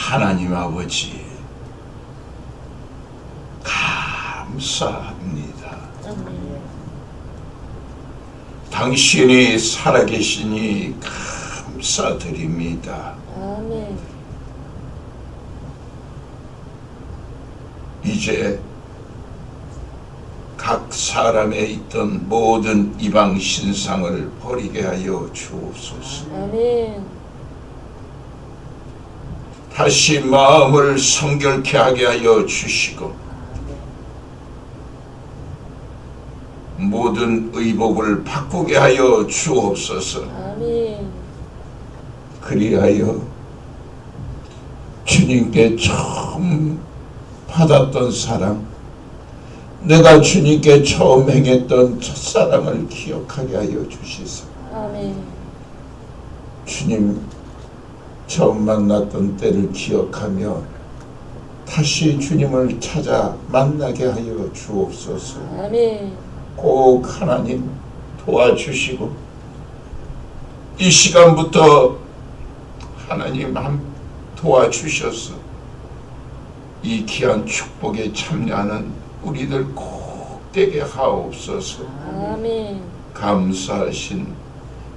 하나님 아버지 감사합니다. 당신이 살아계시니 감사드립니다. 아멘. 이제 각 사람에 있던 모든 이방 신상을 버리게 하여 주옵소서. 아멘. 다시 마음을 성결케 하게 하여 주시고 모든 의복을 바꾸게 하여 주옵소서. 아멘. 그리하여 주님께 처음 받았던 사랑, 내가 주님께 처음 행했던 첫사랑을 기억하게 하여 주시소. 아멘. 주님 처음 만났던 때를 기억하며 다시 주님을 찾아 만나게 하여 주옵소서. 아멘. 꼭 하나님 도와주시고 이 시간부터 하나님 도와주셔서 이 귀한 축복에 참여하는 우리들 꼭 되게 하옵소서. 아멘. 감사하신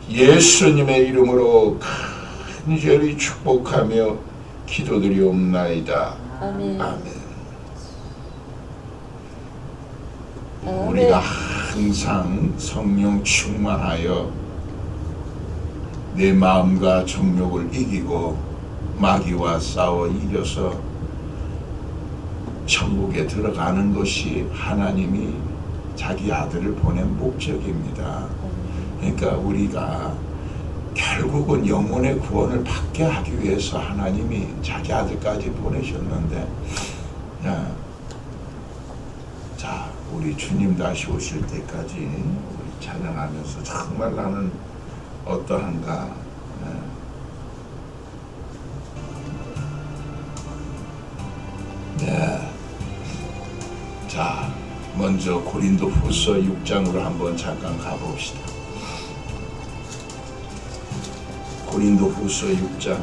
예수님의 이름으로 간절히 축복하며 기도드리옵나이다. 아멘. 아멘. 아멘. 우리가 항상 성령 충만하여 내 마음과 정욕을 이기고 마귀와 싸워 이겨서 천국에 들어가는 것이 하나님이 자기 아들을 보낸 목적입니다. 그러니까 우리가 결국은 영혼의 구원을 받게 하기 위해서 하나님이 자기 아들까지 보내셨는데, 자, 우리 주님 다시 오실 때까지 우리 찬양하면서 정말 나는 어떠한가. 네. 자, 먼저 고린도후서 6장으로 한번 잠깐 가봅시다. 고린도후서 6장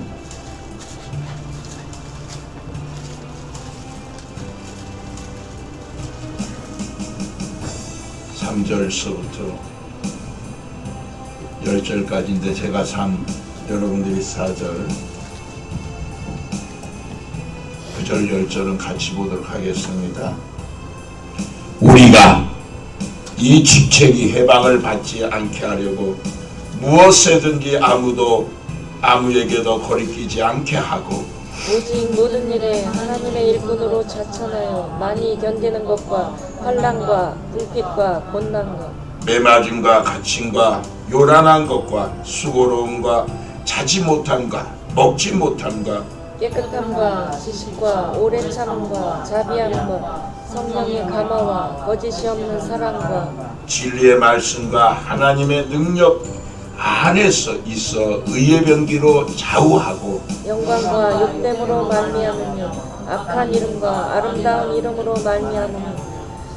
3절서부터 10절까지인데 제가 여러분들이 4절 9절 10절은 같이 보도록 하겠습니다. 우리가 이 직책이 해방을 받지 않게 하려고 무엇에든지 아무에게도 거리끼지 않게 하고 오직 모든 일에 하나님의 일꾼으로 자천하여 많이 견디는 것과 환난과 불빛과 고난과 매맞음과 갇힘과 요란한 것과 수고로움과 자지 못함과 먹지 못함과 깨끗함과 지식과 오랜 참음과 자비함과 성령의 감화와 거짓이 없는 사랑과 진리의 말씀과 하나님의 능력 안에서 있어 의의 병기로 좌우하고 영광과 욕됨으로 말미암으며 악한 이름과 아름다운 이름으로 말미암으며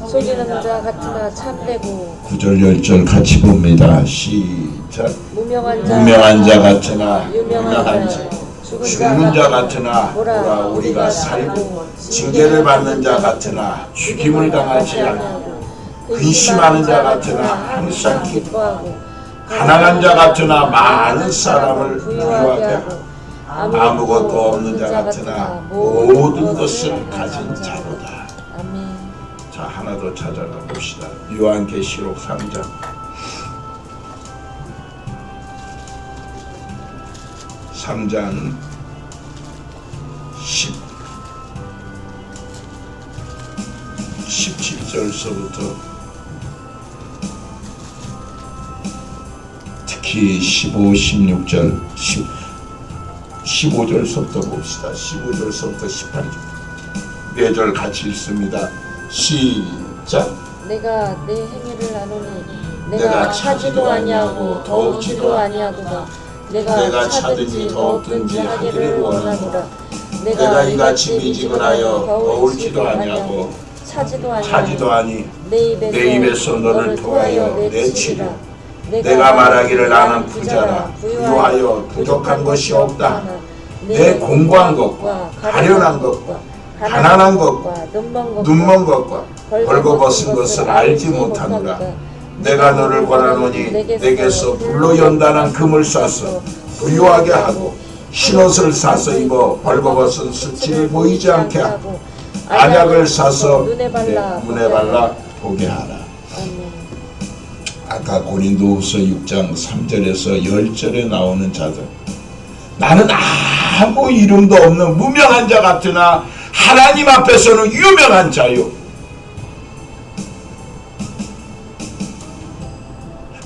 속이는 자 같으나 참되고 9절 10절 같이 봅니다. 시작. 무명한 자 같으나 유명한 자 죽은 자 같으나 보라 우리가 살고 징계를 받는 자 같으나 죽임을 당하지 않고 근심하는 자 같으나 항상 기뻐하고 가난한 자 같으나 많은 사람을 부유하게 하고 아무것도 없는 자 같으나 모든 것을 가진 자로다. 아멘. 자, 하나 더 찾아가 봅시다. 요한계시록 3장 17절서부터 특히 15, 16절 15절서부터 봅시다. 15절서부터 18절 4절 같이 읽습니다. 시작. 내가 내 행위를 아노니 내가 차지도 아니하고 더 얻지도 아니하도다. 내가 차든지 더 얻든지 하기를 원하노라. 내가 이같이 미지근하여 더 얻지도 아니하고 차지도 아니 내 입에서 너를 토하여 내치리라. 내가 말하기를 나는 부자라 부유하여 부족한 것이 없다. 내 공고한 것과 가련한 것과 가난한 것과 눈먼 것과 벌거벗은 것을 알지 못하노라. 내가 너를 권하노니 내게서 불로 연단한 금을 싸서 부유하게 하고 흰옷을 사서 입어 벌거벗은 수치를 보이지 않게 하고 안약을 사서 내 눈에 발라 보게 하라. 아까 고린도후서 6장 3절에서 10절에 나오는 자들, 나는 아무 이름도 없는 무명한 자 같으나 하나님 앞에서는 유명한 자요.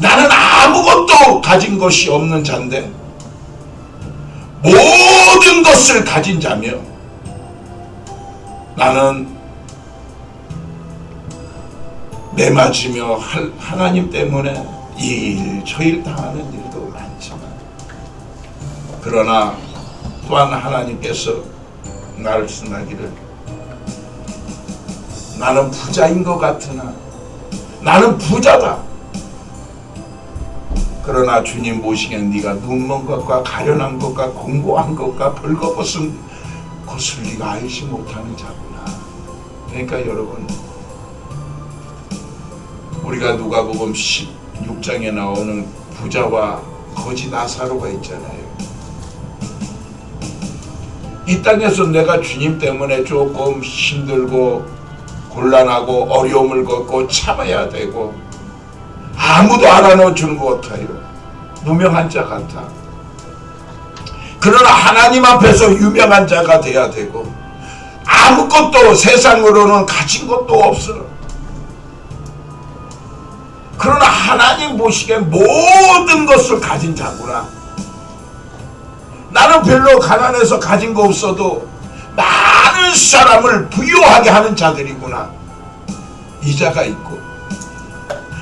나는 아무것도 가진 것이 없는 자인데 모든 것을 가진 자며, 나는 매맞으며 하나님 때문에 이 일 저 일 당하는 일도 많지만, 그러나 또한 하나님께서 말씀하기를 나는 부자인 것 같으나 나는 부자다. 그러나 주님 보시기엔 네가 눈먼 것과 가련한 것과 공고한 것과 벌거벗은 것을 네가 알지 못하는 자구나. 그러니까 여러분, 우리가 누가복음 16장에 나오는 부자와 거지 나사로가 있잖아요. 이 땅에서 내가 주님 때문에 조금 힘들고 곤란하고 어려움을 겪고 참아야 되고 아무도 알아놓아주는 것 같아요. 무명한 자 같아. 그러나 하나님 앞에서 유명한 자가 돼야 되고, 아무것도 세상으로는 가진 것도 없어. 그러나 하나님 보시기엔 모든 것을 가진 자구나. 나는 별로 가난해서 가진 거 없어도 많은 사람을 부유하게 하는 자들이구나. 이 자가 있고,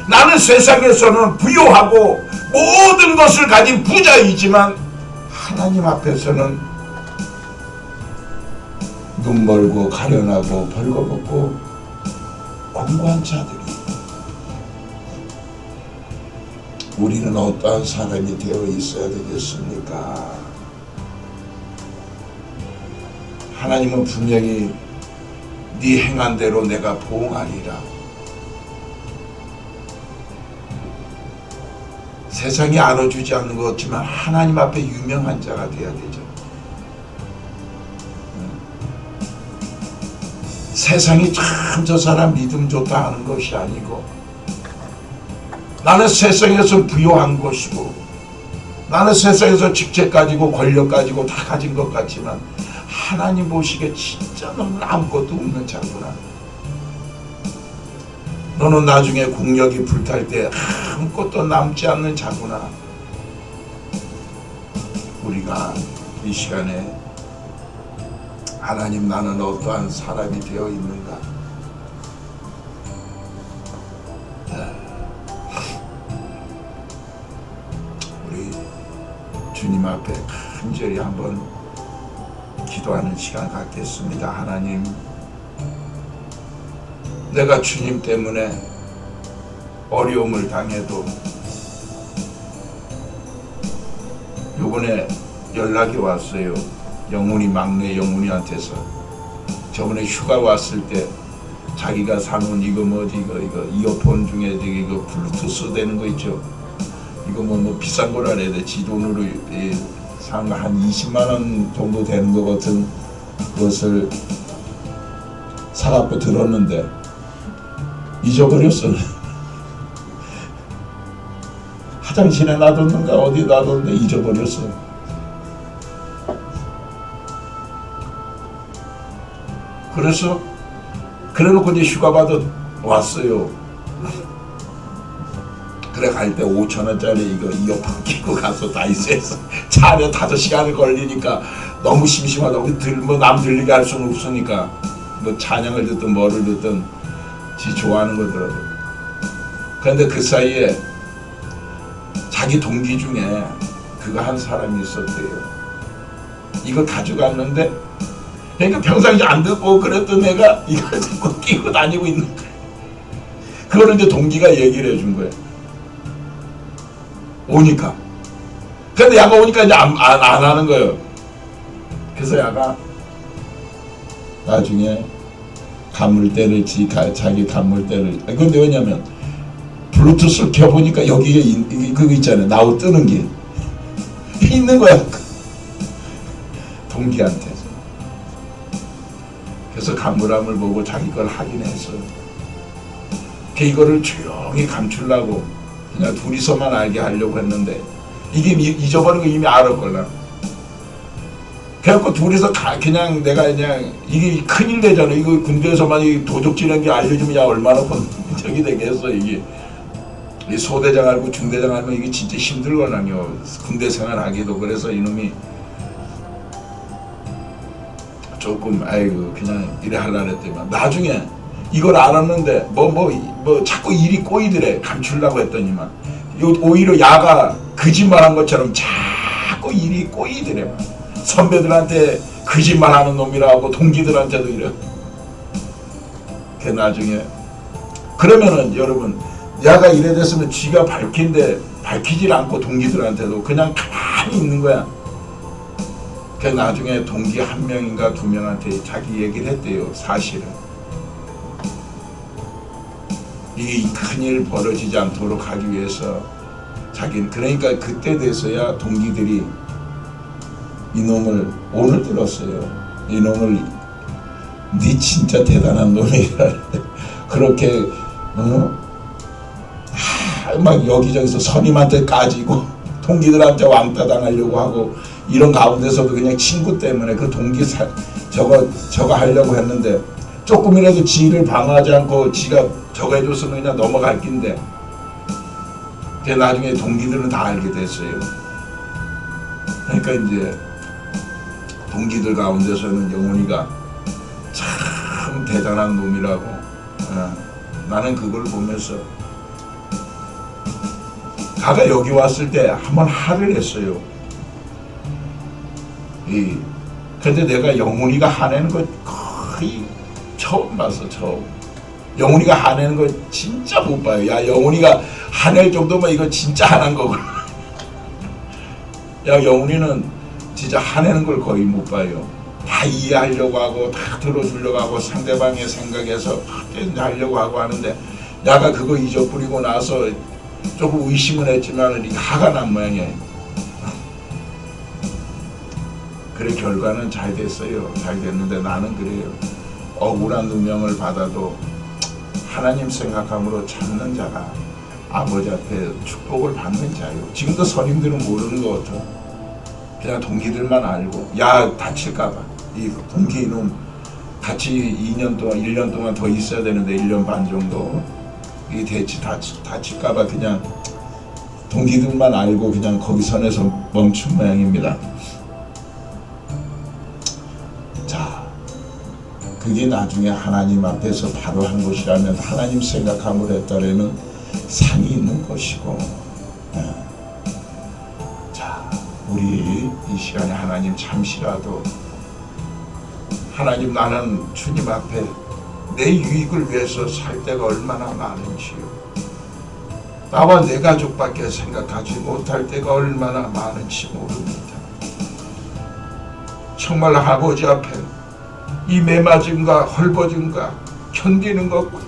나는 세상에서는 부유하고 모든 것을 가진 부자이지만 하나님 앞에서는 눈멀고 가련하고 벌거벗고 공고한 자들이. 우리는 어떠한 사람이 되어 있어야 되겠습니까? 하나님은 분명히 네 행한 대로 내가 보응하리라. 세상이 알아주지 않는 것 같지만 하나님 앞에 유명한 자가 되어야 되죠. 세상이 참 저 사람 믿음 좋다 하는 것이 아니고, 나는 세상에서 부유한 것이고, 나는 세상에서 직책 가지고 권력 가지고 다 가진 것 같지만 하나님 보시기에 진짜 너는 아무것도 없는 자구나. 너는 나중에 국력이 불탈 때 아무것도 남지 않는 자구나. 우리가 이 시간에 하나님, 나는 어떠한 사람이 되어 있는가? 우리 주님 앞에 간절히 한번 기도하는 시간 갖겠습니다. 하나님, 내가 주님 때문에 어려움을 당해도, 요번에 연락이 왔어요. 영훈이 막내 영훈이한테서 저번에 휴가 왔을 때 자기가 사놓은 이거 뭐지, 이거 이어폰 중에 되게 이거 블루투스 되는 거 있죠. 이거 뭐 비싼 거라 해야 돼. 지 돈으로 산 거 한 20만 원 정도 되는 거 같은 그것을 사갖고 들었는데 잊어버렸어. 화장실에 놔뒀는가 어디 놔뒀는데 잊어버렸어. 그래서 그래놓고 이제 휴가 받아 왔어요. 그래 갈 때 5,000원짜리 이거 이어폰 끼고 가서 다이소에서 차 안에 5시간을 걸리니까 너무 심심하다고 뭐 남 들리게 할 수는 없으니까 뭐 찬양을 듣든 뭐를 듣든 지 좋아하는 거더라고요. 그런데 그 사이에 자기 동기 중에 그거 한 사람이 있었대요. 이거 가져갔는데, 그러니까 평상시 안 듣고 그랬던 애가 이걸 듣고 끼고 다니고 있는 거야. 그거를 이제 동기가 얘기를 해준 거야. 오니까. 근데 야가 오니까 이제 안 하는 거예요. 그래서 야가 나중에 가물대를 자기 가물대를 근데 왜냐면 블루투스를 켜보니까 여기에 그거 있잖아요. 나우 뜨는 게 있는 거야. 동기한테. 그래서 간물함을 보고 자기 걸 확인해서 이거를 조용히 감추려고 그냥 둘이서만 알게 하려고 했는데 이게 잊어버린 거 이미 알았걸라. 그래갖고 둘이서 그냥 내가 그냥 이게 큰일 되잖아. 이거 군대에서만 이 도적질한 게 알려주면 야 얼마나 저기 되겠어. 이게 이 소대장 알고 중대장 알면 이게 진짜 힘들거든요. 군대 생활하기도. 그래서 이놈이 조금 아이고 그냥 이래 하려고 했더니만 나중에 이걸 알았는데 뭐 자꾸 일이 꼬이더래. 감추려고 했더니만 오히려 야가 거짓말한 것처럼 자꾸 일이 꼬이더래. 선배들한테 거짓말하는 놈이라고 동기들한테도 이래. 그 나중에 그러면은 여러분 야가 이래 됐으면 쥐가 밝히질 않고 동기들한테도 그냥 가만히 있는 거야. 그 나중에 동기 한 명인가 두 명한테 자기 얘기를 했대요. 사실은 이 큰일 벌어지지 않도록 하기 위해서 자기는 그러니까 그때 돼서야 동기들이 이놈을 오늘 들었어요. 이놈을 네 진짜 대단한 놈이라 그렇게 막 여기저기서 선임한테 까지고 동기들한테 왕따 당하려고 하고 이런 가운데서도 그냥 친구 때문에 그 동기 저거 하려고 했는데 조금이라도 지를 방어하지 않고 지가 저거 해줬으면 그냥 넘어갈 낀데 그 나중에 동기들은 다 알게 됐어요. 그러니까 이제 동기들 가운데서는 영훈이가 참 대단한 놈이라고 나는 그걸 보면서 가가 여기 왔을 때 한번 화를 냈어요. 근데 내가 영훈이가 화내는 거 거의 처음 봤어. 처음. 영훈이가 화내는 거 진짜 못 봐요. 야 영훈이가 화낼 정도면 이거 진짜 화난 거구나. 야 영훈이는 진짜 화내는 걸 거의 못 봐요. 다 이해하려고 하고 다 들어주려고 하고 상대방의 생각에서 하려고 하고 하는데 야가 그거 잊어버리고 나서 조금 의심은 했지만 화가 난 모양이에요. 그래 결과는 잘 됐어요. 잘 됐는데 나는 그래요. 억울한 누명을 받아도 하나님 생각함으로 참는 자가 아버지 앞에 축복을 받는 자요. 지금도 선임들은 모르는 것 같아. 그냥 동기들만 알고 야 다칠까봐 이 동기 이놈 같이 2년 동안 1년 동안 더 있어야 되는데 1년 반 정도 이 대치 다칠까봐 그냥 동기들만 알고 그냥 거기 선에서 멈춘 모양입니다. 자, 그게 나중에 하나님 앞에서 바로 한 것이라면 하나님 생각함으로 했다라는 상이 있는 것이고 자, 우리 이 시간에 하나님 잠시라도 하나님 나는 주님 앞에 내 유익을 위해서 살 때가 얼마나 많은지요. 나와 내 가족밖에 생각하지 못할 때가 얼마나 많은지 모릅니다. 정말 아버지 앞에 이 매맞음과 헐벗음과 견디는 것과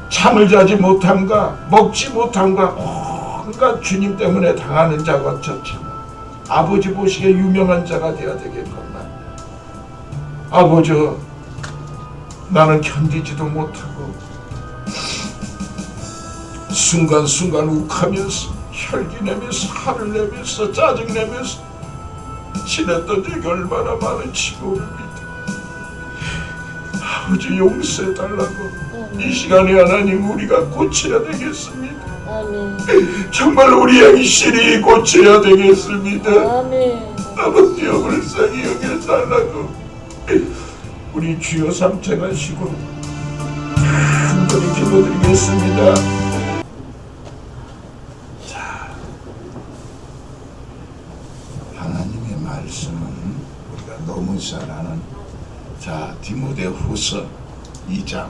잠을 자지 못함과 먹지 못함과 온갖 주님 때문에 당하는 자가 어쩌지만 아버지 보시기에 유명한 자가 되어야 되겠구나. 아버지 나는 견디지도 못하고 순간순간 욱하면서 혈기내면서 화를 내면서 짜증내면서 지냈던 적이 얼마나 많은지 모릅니다. 아버지 용서해달라고 이 시간에 하나님 우리가 고쳐야 되겠습니다. 아멘. 정말 우리 행실이 고쳐야 되겠습니다. 아멘. 아버지여 불쌍히 여겨달라고 우리 주여 삼창하시고 간절히 기도드리겠습니다. 자, 하나님의 말씀은 우리가 너무 잘 아는 자 디모데후서 2장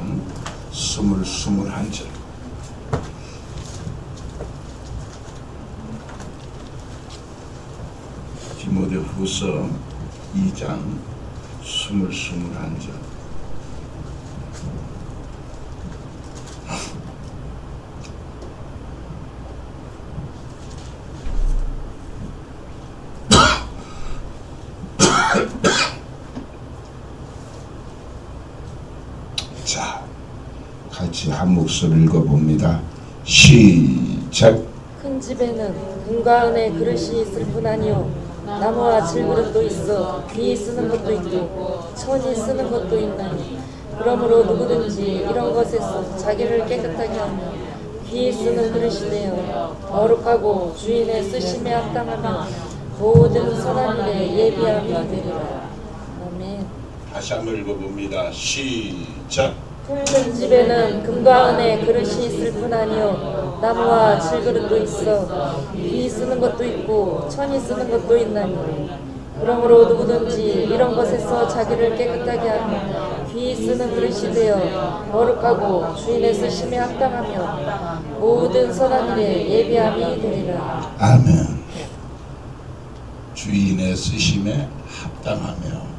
21절 디모데후서 2장 21절. 자, 같이 한 목소리 읽어봅니다. 시작. 큰 집에는 금과 은의 그릇이 있을 뿐 아니요 나무와 질그릇도 있어 귀 쓰는 것도 있고 천이 쓰는 것도 있나니 그러므로 누구든지 이런 것에서 자기를 깨끗하게 하며 귀 쓰는 그릇이 되어 거룩하고 주인의 쓰심에 합당하며 모든 선한 일에 예비함이 되리라. 아멘. 다시 한번 읽어봅니다. 시작. 큰 집에는 금과 은의 그릇이 있을 뿐 아니요 나무와 질그릇도 있어 귀 쓰는 것도 있고 천이 쓰는 것도 있나니 그러므로 누구든지 이런 것에서 자기를 깨끗하게 하며 귀 쓰는 그릇이 되어 거룩하고 주인의 쓰심에 합당하며 모든 선한 일에 예비함이 되리라. 아멘. 주인의 쓰심에 합당하며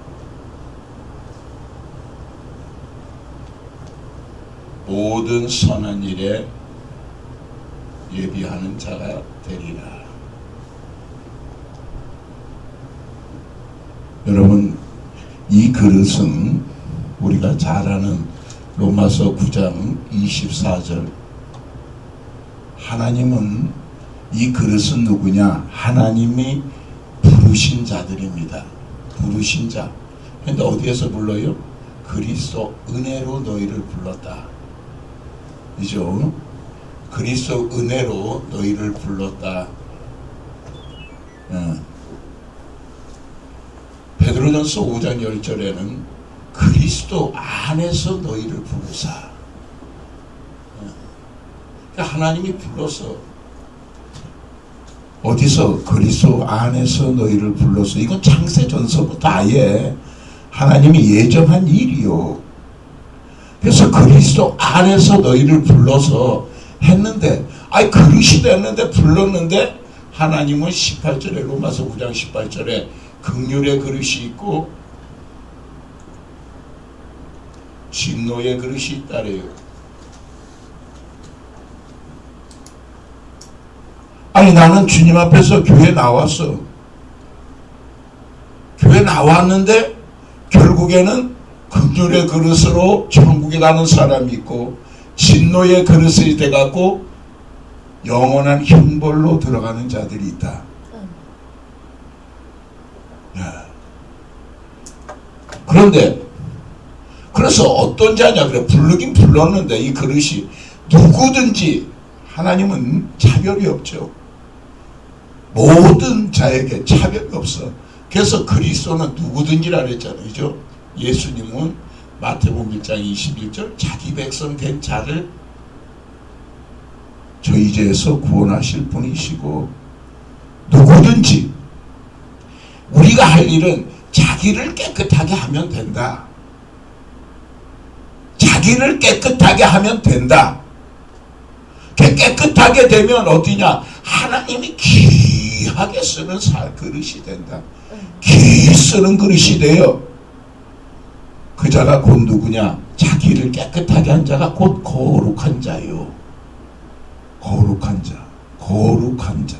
모든 선한 일에 예비하는 자가 되리라. 여러분, 이 그릇은 우리가 잘 아는 로마서 9장 24절. 하나님은 이 그릇은 누구냐? 하나님이 부르신 자들입니다. 부르신 자. 근데 어디에서 불러요? 그리스도 은혜로 너희를 불렀다. 이죠? 그리스도 은혜로 너희를 불렀다. 베드로전서 5장 10절에는 그리스도 안에서 너희를 부르사. 그러니까 하나님이 불러서 어디서? 그리스도 안에서 너희를 불러서. 이건 창세전서부터 아예 하나님이 예정한 일이요. 그래서 그리스도 안에서 너희를 불러서 했는데, 그릇이 됐는데 불렀는데, 하나님은 18절에 로마서 9장 18절에 긍휼의 그릇이 있고 진노의 그릇이 있다래요. 나는 주님 앞에서 교회 나왔어. 교회 나왔는데 결국에는 긍휼의 그릇으로 천국에 가는 사람이 있고 진노의 그릇이 돼갖고 영원한 형벌로 들어가는 자들이 있다. 그런데 그래서 어떤 자냐? 그래, 부르긴 불렀는데 이 그릇이 누구든지, 하나님은 차별이 없죠. 모든 자에게 차별이 없어. 그래서 그리스도는 누구든지라 그랬잖아요. 그죠? 예수님은 마태복음 1장 21절 자기 백성 된 자를 저희 죄에서 구원하실 분이시고, 누구든지 우리가 할 일은 자기를 깨끗하게 하면 된다. 자기를 깨끗하게 하면 된다. 깨끗하게 되면 어디냐? 하나님이 귀하게 쓰는 그릇이 된다. 귀 쓰는 그릇이 돼요. 그 자가 곧 누구냐? 자기를 깨끗하게 한 자가 곧 거룩한 자요. 거룩한 자. 거룩한 자.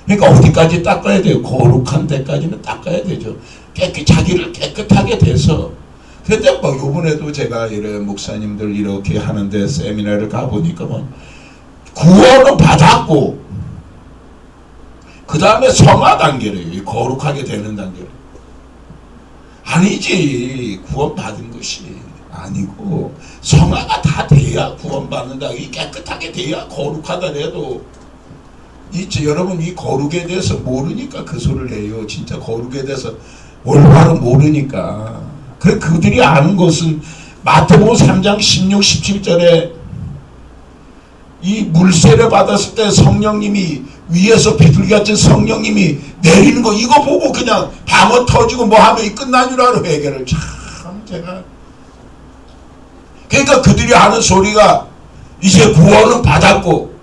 그러니까 어디까지 닦아야 돼요? 거룩한 데까지는 닦아야 되죠. 자기를 깨끗하게 돼서. 근데 요번에도 제가 이래 목사님들 이렇게 하는데 세미나를 가보니까 구원은 받았고 그 다음에 성화 단계래요. 거룩하게 되는 단계. 아니지. 구원 받은 것이 아니고 성화가 다 돼야 구원 받는다. 이 깨끗하게 돼야 거룩하다래도. 여러분 이 거룩에 대해서 모르니까 그 소리를 해요. 진짜 거룩에 대해서 올바로 모르니까. 그래, 그들이 아는 것은 마태복음 3장 16, 17절에 이 물세례 받았을 때 성령님이 위에서 비둘기같은 성령님이 내리는 거 이거 보고 그냥 방어 터지고 하면 끝난 줄 알아. 회개를 참 제가. 그러니까 그들이 하는 소리가 이제 구원은 받았고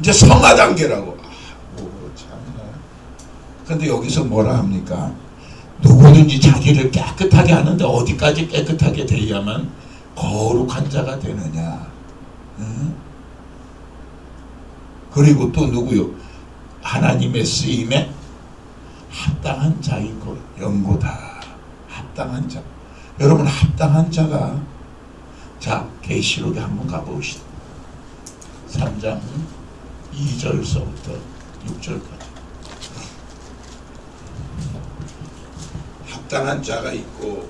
이제 성화 단계라고. 참나. 근데 여기서 뭐라 합니까? 누구든지 자기를 깨끗하게 하는데 어디까지 깨끗하게 되어야만 거룩한 자가 되느냐. 응? 그리고 또 누구요? 하나님의 쓰임에 합당한 자인 것 연고다. 합당한 자. 여러분 합당한 자가 자 계시록에 한번 가보시다. 3장 2절서부터 6절까지 합당한 자가 있고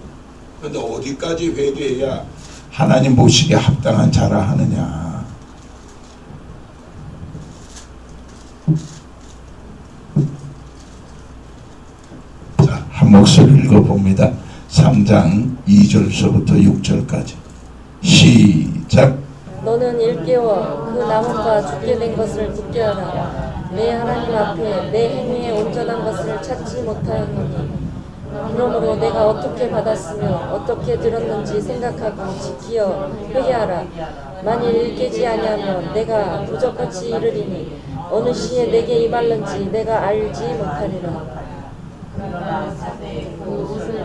근데 어디까지 회개해야 하나님 보시기에 합당한 자라 하느냐. 자, 한 목소리 읽어봅니다. 3장 2절서부터 6절까지 시작. 너는 일깨워 그 남은과 죽게 된 것을 굳게 하라. 내 하나님 앞에 내 행위에 온전한 것을 찾지 못하였노니 그러므로 내가 어떻게 받았으며 어떻게 들었는지 생각하고 지키어 회개하라. 만일 일깨지 아니하면 내가 부적같이 이르리니 어느 시에 내게 임할는지 내가 알지 못하리라.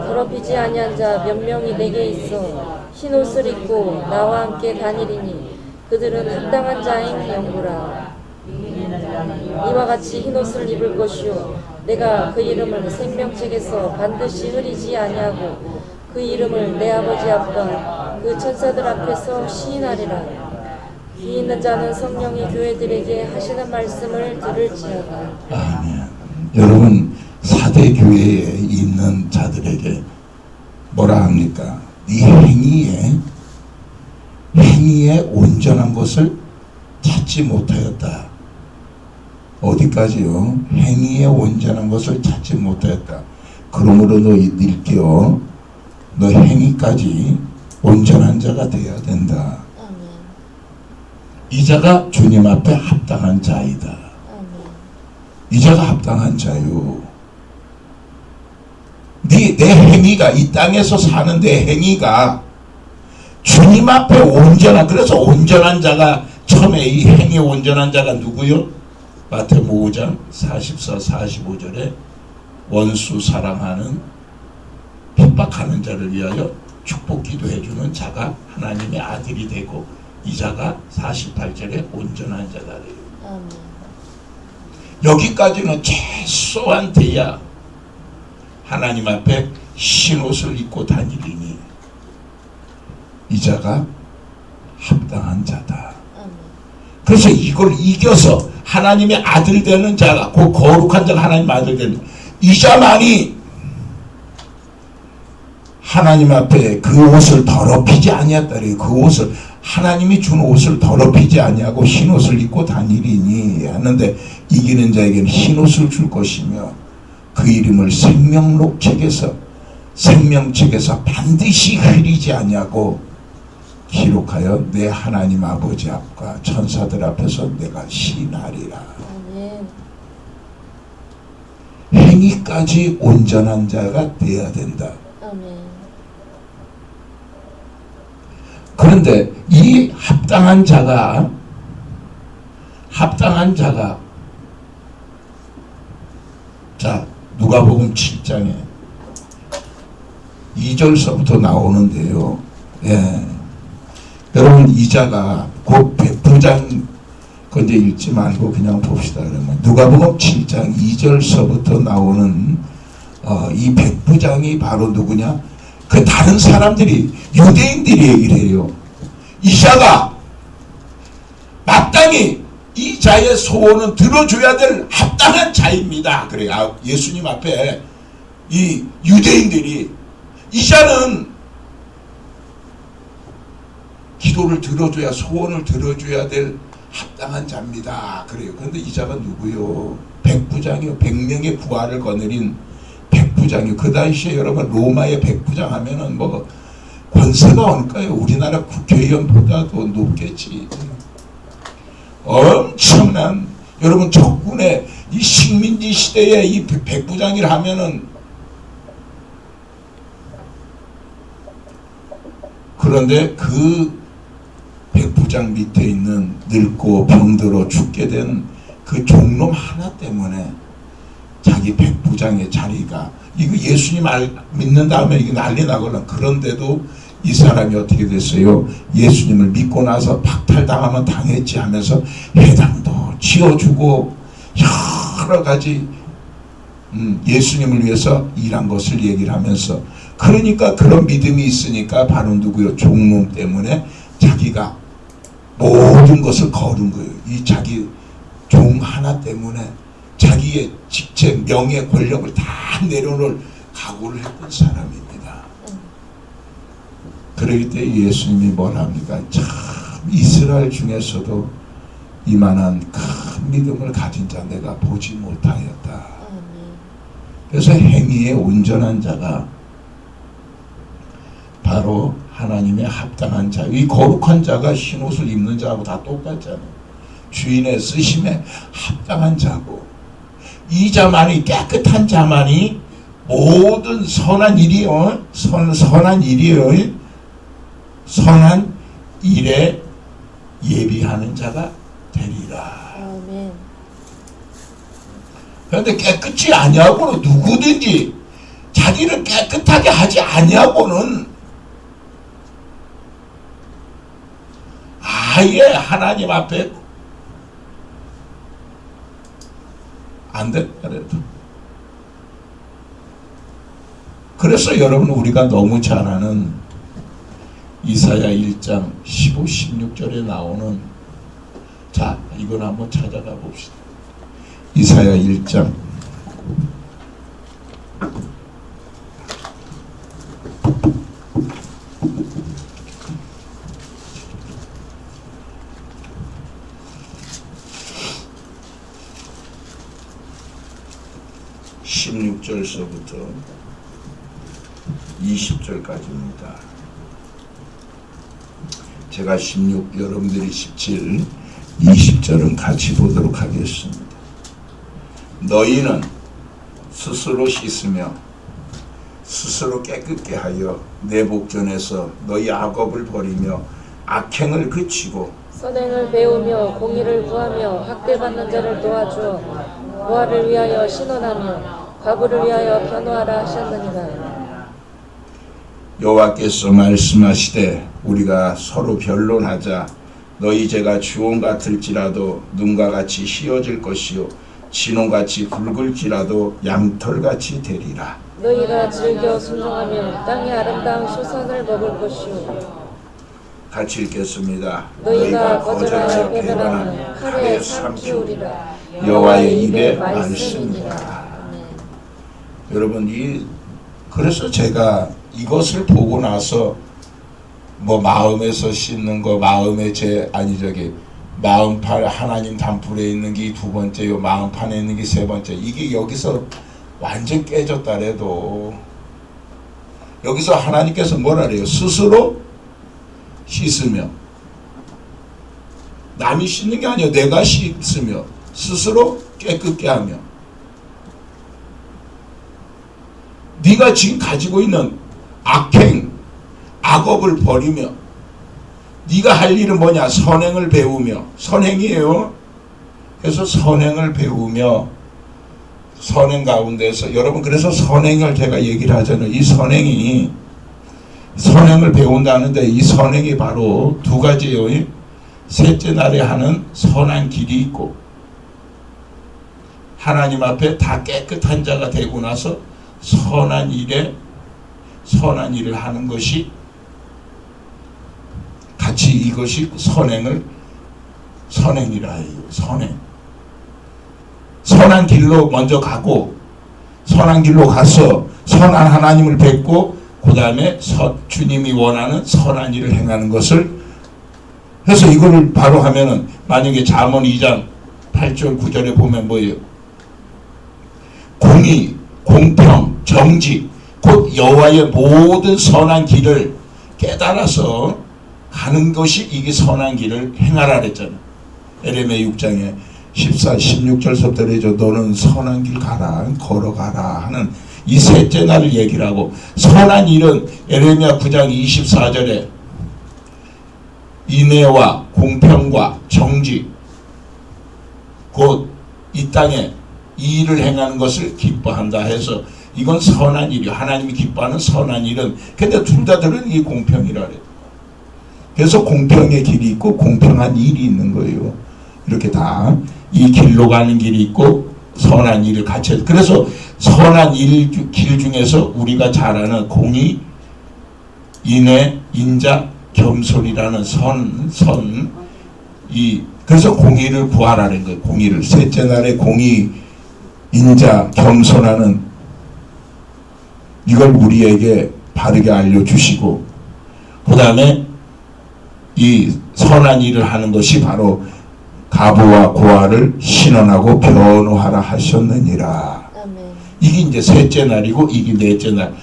더럽히지 아니한 자 몇 명이 내게 있어 흰옷을 입고 나와 함께 다니리니 그들은 합당한 자인 영구라. 이와 같이 흰옷을 입을 것이요 내가 그 이름을 생명책에서 반드시 흐리지 아니하고 그 이름을 내 아버지 앞과 그 천사들 앞에서 시인하리라. 귀 있는 자는 성령이 교회들에게 하시는 말씀을 들을지어다. 아멘. 여러분 사대 교회에 있는 자들에게 뭐라 합니까? 네 행위에 온전한 것을 찾지 못하였다. 어디까지요? 행위에 온전한 것을 찾지 못하였다. 그러므로 너 일깨어 너 행위까지 온전한 자가 되어야 된다. 이 자가 주님 앞에 합당한 자이다. 이 자가 합당한 자요. 내 행위가 이 땅에서 사는 내 행위가 주님 앞에 온전한, 그래서 온전한 자가 처음에 이 행위 온전한 자가 누구요? 마태복음 5장 44, 45절에 원수 사랑하는 핍박하는 자를 위하여 축복 기도해주는 자가 하나님의 아들이 되고 이 자가 48절에 온전한 자다. 여기까지는 최소한 돼야 하나님 앞에 흰옷을 입고 다니리니 이 자가 합당한 자다. 그래서 이걸 이겨서 하나님의 아들 되는 자가, 그 거룩한 자가 하나님 아들 되는 이 자만이 하나님 앞에 그 옷을 더럽히지 아니했다. 그 옷을 하나님이 준 옷을 더럽히지 아니하고 흰옷을 입고 다니리니 하는데 이기는 자에게는 흰옷을 줄 것이며 그 이름을 생명책에서 반드시 흐리지 아니하고 기록하여 내 하나님 아버지 앞과 천사들 앞에서 내가 시인하리라. 행위까지 온전한 자가 되어야 된다. 그런데 이 합당한 자가 자 누가복음 7장에 2절서부터 나오는데요. 예. 여러분 이 자가 곧 백부장 건데 읽지 말고 그냥 봅시다. 그러면 누가복음 7장 2절서부터 나오는 이 백부장이 바로 누구냐? 그 다른 사람들이 유대인들이 얘기를 해요. 이 자가 마땅히 이 자의 소원은 들어줘야 될 합당한 자입니다. 그래요. 예수님 앞에 이 유대인들이 이 자는 기도를 들어줘야 소원을 들어줘야 될 합당한 자입니다. 그래요. 그런데 이 자가 누구요? 백부장이요. 100명의 부하를 거느린 백부장이요. 그 당시에 여러분 로마의 백부장 하면은 뭐 권세가 올까요? 우리나라 국회의원보다도 높겠지. 엄청난 여러분 적군의 이 식민지 시대에 이 백부장이라 하면은 그런데 그 백부장 밑에 있는 늙고 병들어 죽게 된 그 종놈 하나 때문에 자기 백부장의 자리가 이거 예수님 믿는 다음에 이게 난리 나거나. 그런데도 이 사람이 어떻게 됐어요? 예수님을 믿고 나서 박탈당하면 당했지 하면서 회당도 지어주고 여러 가지 예수님을 위해서 일한 것을 얘기를 하면서, 그러니까 그런 믿음이 있으니까 바로 누구요? 종놈 때문에 자기가 모든 것을 거둔 거예요. 이 자기 종 하나 때문에 자기의 직책, 명예, 권력을 다 내려놓을 각오를 했던 사람입니다. 그러기 때문에 예수님이 뭘 합니까? 참 이스라엘 중에서도 이만한 큰 믿음을 가진 자 내가 보지 못하였다. 그래서 행위에 온전한 자가 바로 하나님의 합당한 자. 이 거룩한 자가 흰옷을 입는 자하고 다 똑같잖아요. 주인의 쓰심에 합당한 자고, 이 자만이, 깨끗한 자만이 모든 선한 일이요, 선한 일이요, 선한 일에 예비하는 자가 되리라. 아멘. 그런데 깨끗이 아니하고는, 누구든지 자기를 깨끗하게 하지 아니하고는 아예 하나님 앞에 안 된다래도. 그래서 여러분, 우리가 너무 잘 아는 이사야 1장 15, 16절에 나오는, 자, 이걸 한번 찾아가 봅시다. 이사야 1장 16절서부터 20절까지입니다. 제가 16, 여러분들이 17, 20절은 같이 보도록 하겠습니다. 너희는 스스로 씻으며 스스로 깨끗게 하여 내 복전에서 너희 악업을 버리며 악행을 그치고 선행을 배우며 공의를 구하며 학대받는 자를 도와주어 부활을 위하여 신원하며 과부를 위하여 변호하라 하셨느니라. 여호와께서 말씀하시되 우리가 서로 변론하자. 너희 죄가 주홍 같을지라도 눈과 같이 희어질 것이요 진홍같이 붉을지라도 양털같이 되리라. 너희가 즐겨 순종하며 땅의 아름다운 수산을 먹을 것이요 같이 읽겠습니다. 너희가 거절하여 배반하면 칼에 삼키우리라. 여호와의 입의 말씀이라. 여러분, 그래서 제가 이것을 보고 나서 뭐 마음에서 씻는 거, 마음의 마음판, 하나님 단풀에 있는 게 두 번째요, 마음판에 있는 게 세 번째. 이게 여기서 완전 깨졌다래도, 여기서 하나님께서 뭐라 그래요? 스스로 씻으며, 남이 씻는 게 아니에요. 내가 씻으며 스스로 깨끗게 하며, 네가 지금 가지고 있는 악행, 악업을 버리며, 네가 할 일은 뭐냐? 선행을 배우며. 선행이에요. 그래서 선행을 배우며, 선행 가운데서 여러분, 그래서 선행을 제가 얘기를 하잖아요. 이 선행이, 선행을 배운다는데 이 선행이 바로 두 가지예요. 셋째 날에 하는 선한 길이 있고, 하나님 앞에 다 깨끗한 자가 되고 나서 선한 일을 하는 것이, 같이 이것이 선행이라 해요. 선한 길로 먼저 가고, 선한 길로 가서 선한 하나님을 뵙고, 그 다음에 주님이 원하는 선한 일을 행하는 것을 해서, 이거를 바로 하면은, 만약에 잠언 2장 8절 9절에 보면 뭐예요? 공의, 공평, 정직, 곧 여호와의 모든 선한 길을 깨달아서 가는 것이, 이게 선한 길을 행하라 그랬잖아요. 에레미야 6장에 14, 16절서부터 해줘. 너는 선한 길 가라, 걸어가라 하는 이 셋째 날을 얘기를 하고, 선한 일은 에레미야 9장 24절에 인애와 공평과 정직, 곧 이 땅에 이 일을 행하는 것을 기뻐한다 해서, 이건 선한 일이요. 하나님이 기뻐하는 선한 일은. 근데 둘 다 들은 이게 공평이라 그래요. 그래서 공평의 길이 있고 공평한 일이 있는 거예요. 이렇게 다 이 길로 가는 길이 있고 선한 일을 같이 해서. 그래서 선한 길 중에서 우리가 잘 아는 공의, 인애, 인자, 겸손이라는 그래서 공의를 구하라는 거예요. 공의를. 셋째 날에 공의, 인자, 겸손하는 이걸 우리에게 바르게 알려주시고, 그 다음에 이 선한 일을 하는 것이 바로 가부와 고아를 신원하고 변호하라 하셨느니라. 아멘. 이게 이제 셋째 날이고 이게 넷째 날.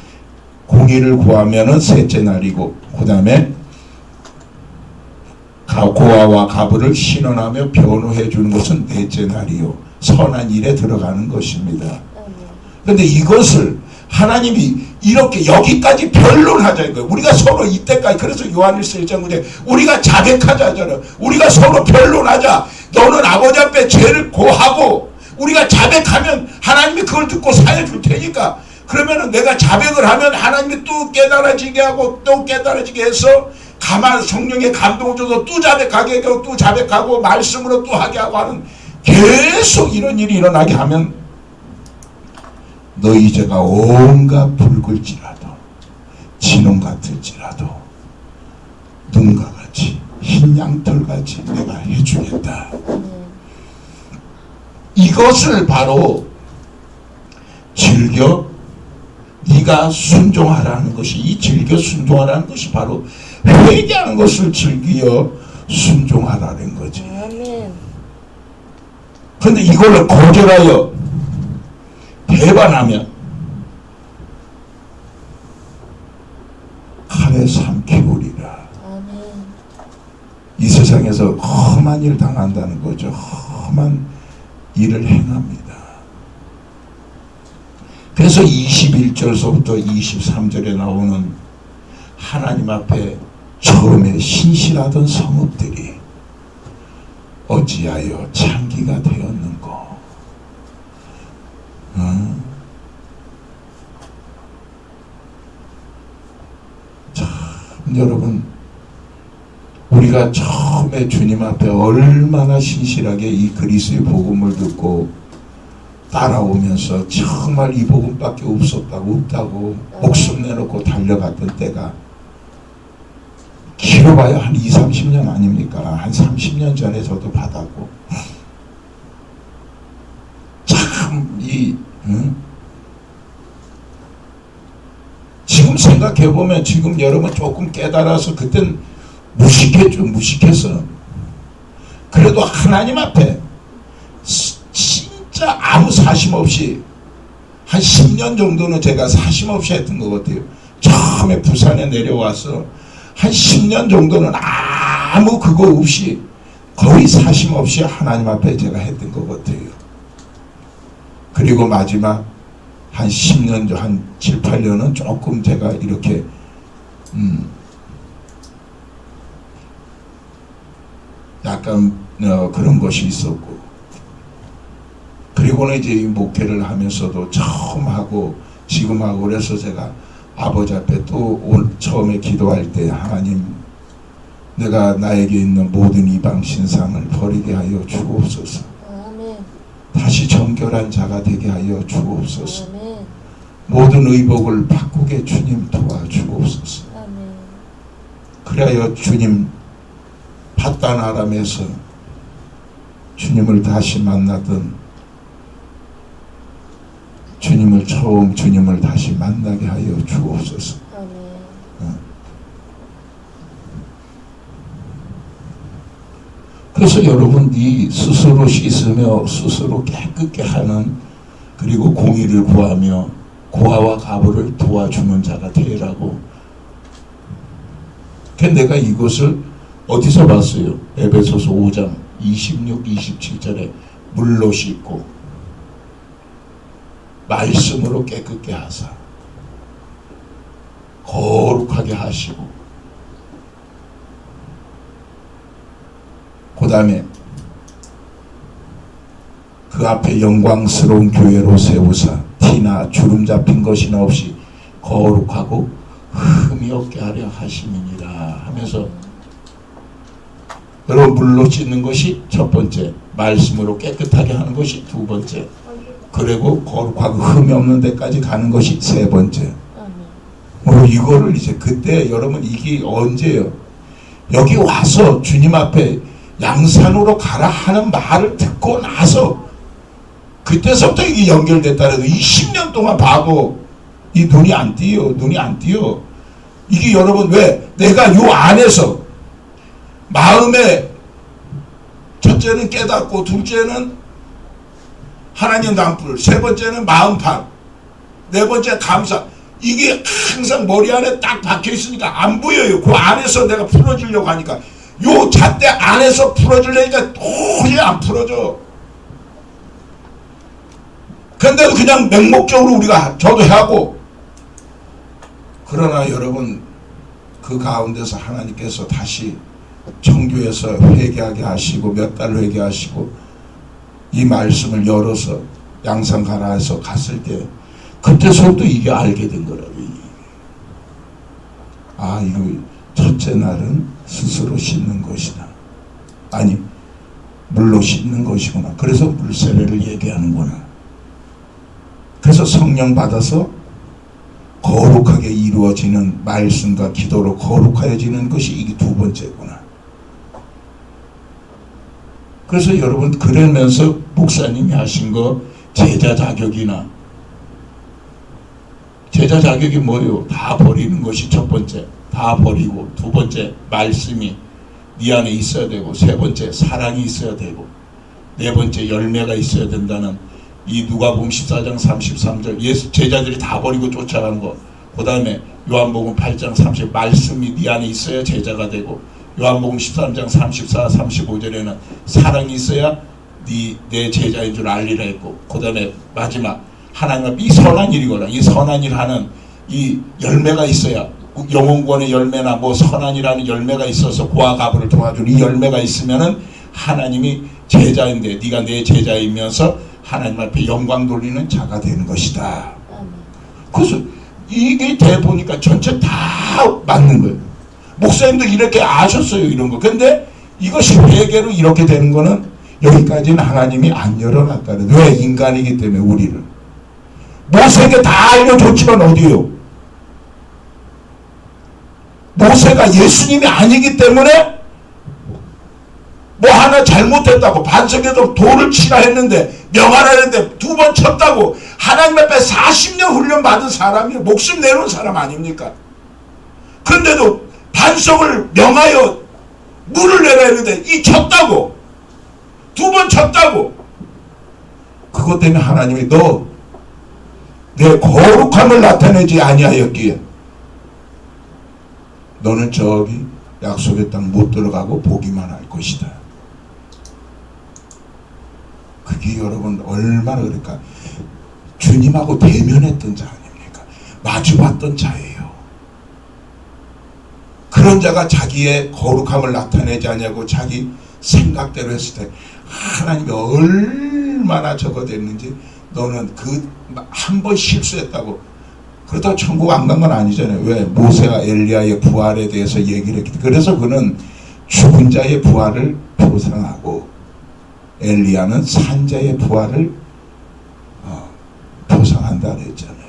공의를 구하면은 셋째 날이고, 그 다음에 고아와 가부를 신원하며 변호해 주는 것은 넷째 날이요. 선한 일에 들어가는 것입니다. 그런데 이것을 하나님이 이렇게 여기까지 변론하자는 거예요. 우리가 서로 이때까지, 그래서 요한일서 1장 9절 우리가 자백하자 하잖아요. 우리가 서로 변론하자. 너는 아버지 앞에 죄를 고하고 우리가 자백하면 하나님이 그걸 듣고 사해 줄 테니까. 그러면은 내가 자백을 하면 하나님이 또 깨달아지게 하고 또 깨달아지게 해서 성령의 감동을 줘서 또 자백하게 하고 또 자백하고 말씀으로 또 하게 하고 하는, 계속 이런 일이 일어나게 하면 너희 죄가 온갖 붉을지라도 진홍 같을지라도 눈과 같이 흰 양털같이 내가 해주겠다. 이것을 바로 즐겨 네가 순종하라는 것이, 이 즐겨 순종하라는 것이 바로 회개하는 것을 즐겨 순종하라는 거지. 그런데 이걸로 거절하여 배반하면 칼에 삼키우리라. 이 세상에서 험한 일 당한다는 거죠. 험한 일을 행합니다. 그래서 21절서부터 23절에 나오는 하나님 앞에 처음에 신실하던 성읍들이 어찌하여 창기가 되었는고. 참 여러분, 우리가 처음에 주님 앞에 얼마나 신실하게 이 그리스도의 복음을 듣고 따라오면서 정말 이 복음밖에 없다고 목숨 내놓고 달려갔던 때가 길어봐야 한 20-30년 아닙니까? 한 30년 전에 저도 받았고, 참 지금 생각해보면 지금 여러분 조금 깨달아서 그땐 무식했어. 그래도 하나님 앞에 진짜 아무 사심 없이 한 10년 정도는 제가 사심 없이 했던 것 같아요. 처음에 부산에 내려와서 한 10년 정도는 아무 그거 없이 거의 사심 없이 하나님 앞에 제가 했던 것 같아요. 그리고 마지막 한 10년, 한 7, 8년은 조금 제가 이렇게 약간 그런 것이 있었고, 그리고는 이제 이 목회를 하면서도 처음 하고 지금 하고, 그래서 제가 아버지 앞에 또 처음에 기도할 때, 하나님, 내가 나에게 있는 모든 이방 신상을 버리게 하여 주옵소서. 아멘. 다시 정결한 자가 되게 하여 주옵소서. 아멘. 모든 의복을 바꾸게 주님 도와주옵소서. 아멘. 그래야 주님 밧단 아람에서 주님을 다시 만나던 주님을 다시 만나게 하여 주옵소서. 그래서 여러분이 스스로 씻으며 스스로 깨끗게 하는, 그리고 공의를 구하며 고아와 가부를 도와주는 자가 되라고. 내가 이것을 어디서 봤어요? 에베소서 5장 26, 27절에 물로 씻고 말씀으로 깨끗게 하사 거룩하게 하시고, 그 다음에 그 앞에 영광스러운 교회로 세우사 티나 주름 잡힌 것이나 없이 거룩하고 흠이 없게 하려 하심이니라 하면서, 여러분 물로 씻는 것이 첫 번째, 말씀으로 깨끗하게 하는 것이 두 번째, 그리고 거룩하고 흠이 없는 데까지 가는 것이 세 번째. 이거를 이제 그때 여러분 이게 언제예요? 여기 와서 주님 앞에 양산으로 가라 하는 말을 듣고 나서 그때서부터 이게 연결됐다 해도 20년 동안 봐도 이 눈이 안 띄요. 눈이 안 띄요. 이게 여러분 왜 내가 요 안에서 마음에 첫째는 깨닫고, 둘째는 하나님 담불, 세 번째는 마음판, 네 번째 감사. 이게 항상 머리 안에 딱 박혀 있으니까 안 보여요. 그 안에서 내가 풀어주려고 하니까, 요 잣대 안에서 풀어주려니까 도저히 안 풀어져. 근데도 그냥 맹목적으로 우리가 저도 하고, 그러나 여러분 그 가운데서 하나님께서 다시 청교해서 회개하게 하시고, 몇 달 회개하시고 이 말씀을 열어서 양산 가라 해서 갔을 때, 그때서부터 이게 알게 된 거라고. 아, 이거 첫째 날은 스스로 씻는 것이다. 아니, 물로 씻는 것이구나. 그래서 물세례를 얘기하는구나. 그래서 성령 받아서 거룩하게 이루어지는 말씀과 기도로 거룩해지는 것이 이게 두 번째구나. 그래서 여러분 그러면서 목사님이 하신 거 제자 자격이나, 제자 자격이 뭐예요? 다 버리는 것이 첫 번째, 다 버리고, 두 번째 말씀이 네 안에 있어야 되고, 세 번째 사랑이 있어야 되고, 네 번째 열매가 있어야 된다는 이 누가복음 14장 33절 예수 제자들이 다 버리고 쫓아간 거. 그 다음에 요한복음 8장 30 말씀이 네 안에 있어야 제자가 되고, 요한복음 13장 34, 35절에는 사랑이 있어야 내 제자인 줄 알리라 했고, 그 다음에 마지막 하나님 앞에 이 선한 일이거나, 이 선한 일 하는 이 열매가 있어야, 영혼권의 열매나 뭐 선한 일하는 열매가 있어서 고아 가부를 도와주는 이 열매가 있으면은 하나님이 제자인데 네가 내 제자이면서 하나님 앞에 영광 돌리는 자가 되는 것이다. 그래서 이게 돼 보니까 전체 다 맞는 거예요. 목사님도 이렇게 아셨어요, 이런 거. 근데 이것이 회개로 이렇게 되는 거는 여기까지는 하나님이 안 열어놨다는. 왜? 인간이기 때문에 우리를. 모세에게 다 알려줬지만 어디요? 모세가 예수님이 아니기 때문에 뭐 하나 잘못했다고 반석에도 돌을 치라 했는데, 명하라 했는데 두 번 쳤다고 하나님 앞에 40년 훈련 받은 사람이 목숨 내놓은 사람 아닙니까? 근데도 반석을 명하여 물을 내라 했는데 이 쳤다고, 두 번 쳤다고. 그것 때문에 하나님이 너 내 거룩함을 나타내지 아니하였기에 너는 저기 약속의 땅 못 들어가고 보기만 할 것이다. 그게 여러분 얼마나 그러니까 주님하고 대면했던 자 아닙니까? 마주봤던 자예요. 그런 자가 자기의 거룩함을 나타내지 않냐고 자기 생각대로 했을 때 하나님이 얼마나 저거 됐는지. 너는 그 한 번 실수했다고 그렇다고 천국 안 간 건 아니잖아요. 왜? 모세와 엘리야의 부활에 대해서 얘기를 했기 때문에. 그래서 그는 죽은 자의 부활을 표상하고 엘리야는 산자의 부활을 표상한다 그랬잖아요.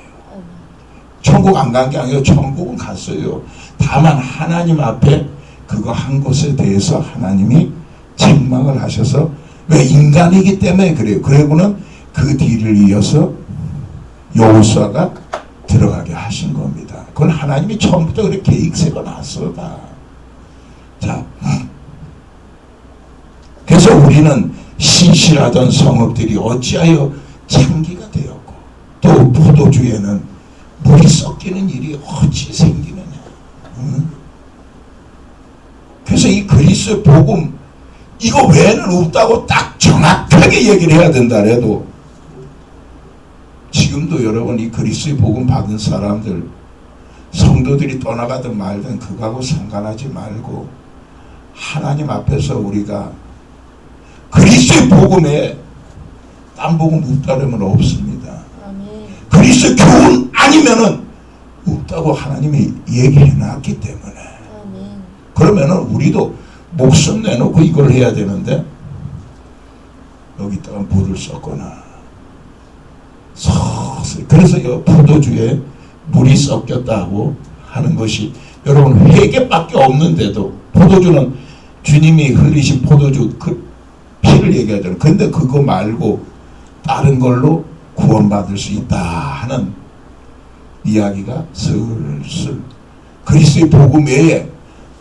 천국 안 간 게 아니고 천국은 갔어요. 다만 하나님 앞에 그거 한 것에 대해서 하나님이 책망을 하셔서, 왜? 인간이기 때문에 그래요. 그리고는 그 뒤를 이어서 여호수아가 들어가게 하신 겁니다. 그건 하나님이 처음부터 그렇게 계획 세워놨어 다. 자, 그래서 우리는 신실하던 성읍들이 어찌하여 창기가 되었고, 또 포도주에는 물이 섞이는 일이 어찌 생기느냐. 그래서 이 그리스도의 복음 이거 외에는 없다고 딱 정확하게 얘기를 해야 된다 해도, 지금도 여러분 이 그리스도의 복음 받은 사람들, 성도들이 떠나가든 말든 그거하고 상관하지 말고 하나님 앞에서 우리가 그리스도의 복음에 딴 복음 없다면 없습니다. 그리스도 교훈 아니면은 없다고 하나님이 얘기해 놨기 때문에. 아멘. 그러면은 우리도 목숨 내놓고 이걸 해야 되는데 여기다가 물을 섞거나 서서히. 그래서 이 포도주에 물이 섞였다고 하는 것이 여러분 회개밖에 없는데도, 포도주는 주님이 흘리신 포도주 그 피를 얘기하잖아요. 근데 그거 말고 다른 걸로 구원받을 수 있다 하는 이야기가 슬슬 그리스도의 복음 외에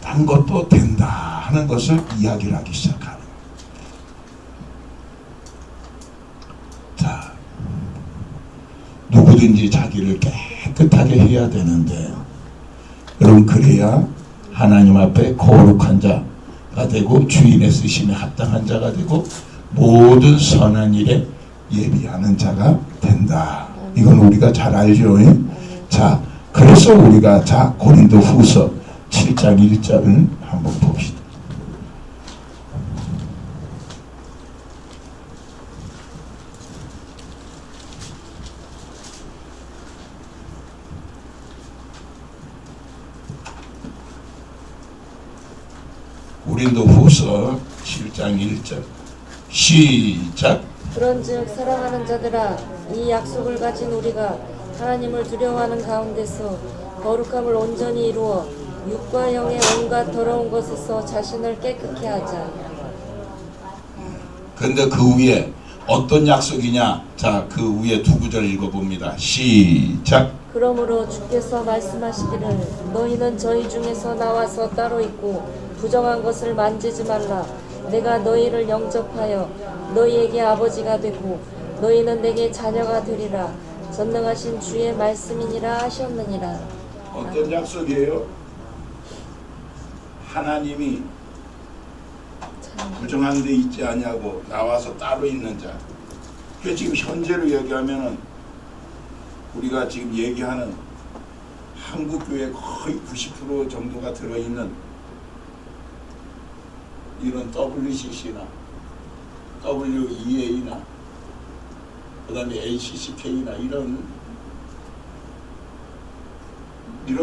딴 것도 된다 하는 것을 이야기를 하기 시작하는. 자, 누구든지 자기를 깨끗하게 해야 되는데, 여러분 그래야 하나님 앞에 거룩한 자가 되고 주인의 쓰심에 합당한 자가 되고 모든 선한 일에 예비하는 자가 된다. 이건 우리가 잘 알죠. 자, 그래서 우리가 자 고린도 후서 7장 1절을 한번 봅시다. 고린도 후서 7장 1절 시작. 그런즉 사랑하는 자들아, 이 약속을 가진 우리가 하나님을 두려워하는 가운데서 거룩함을 온전히 이루어 육과 영의 온갖 더러운 것에서 자신을 깨끗게 하자. 근데 그 위에 어떤 약속이냐? 자, 그 위에 두 구절 읽어봅니다. 시작. 그러므로 주께서 말씀하시기를 너희는 저희 중에서 나와서 따로 있고 부정한 것을 만지지 말라. 내가 너희를 영접하여 너희에게 아버지가 되고 너희는 내게 자녀가 되리라. 전능하신 주의 말씀이니라 하셨느니라. 어떤 약속이에요? 하나님이 부정한 데 있지 아니하고 나와서 따로 있는 자. 그 지금 현재로 얘기하면은 우리가 지금 얘기하는 한국 교회 거의 90% 정도가 들어있는 이런 WCC나 WEA나 그다음에 ACCK나 이런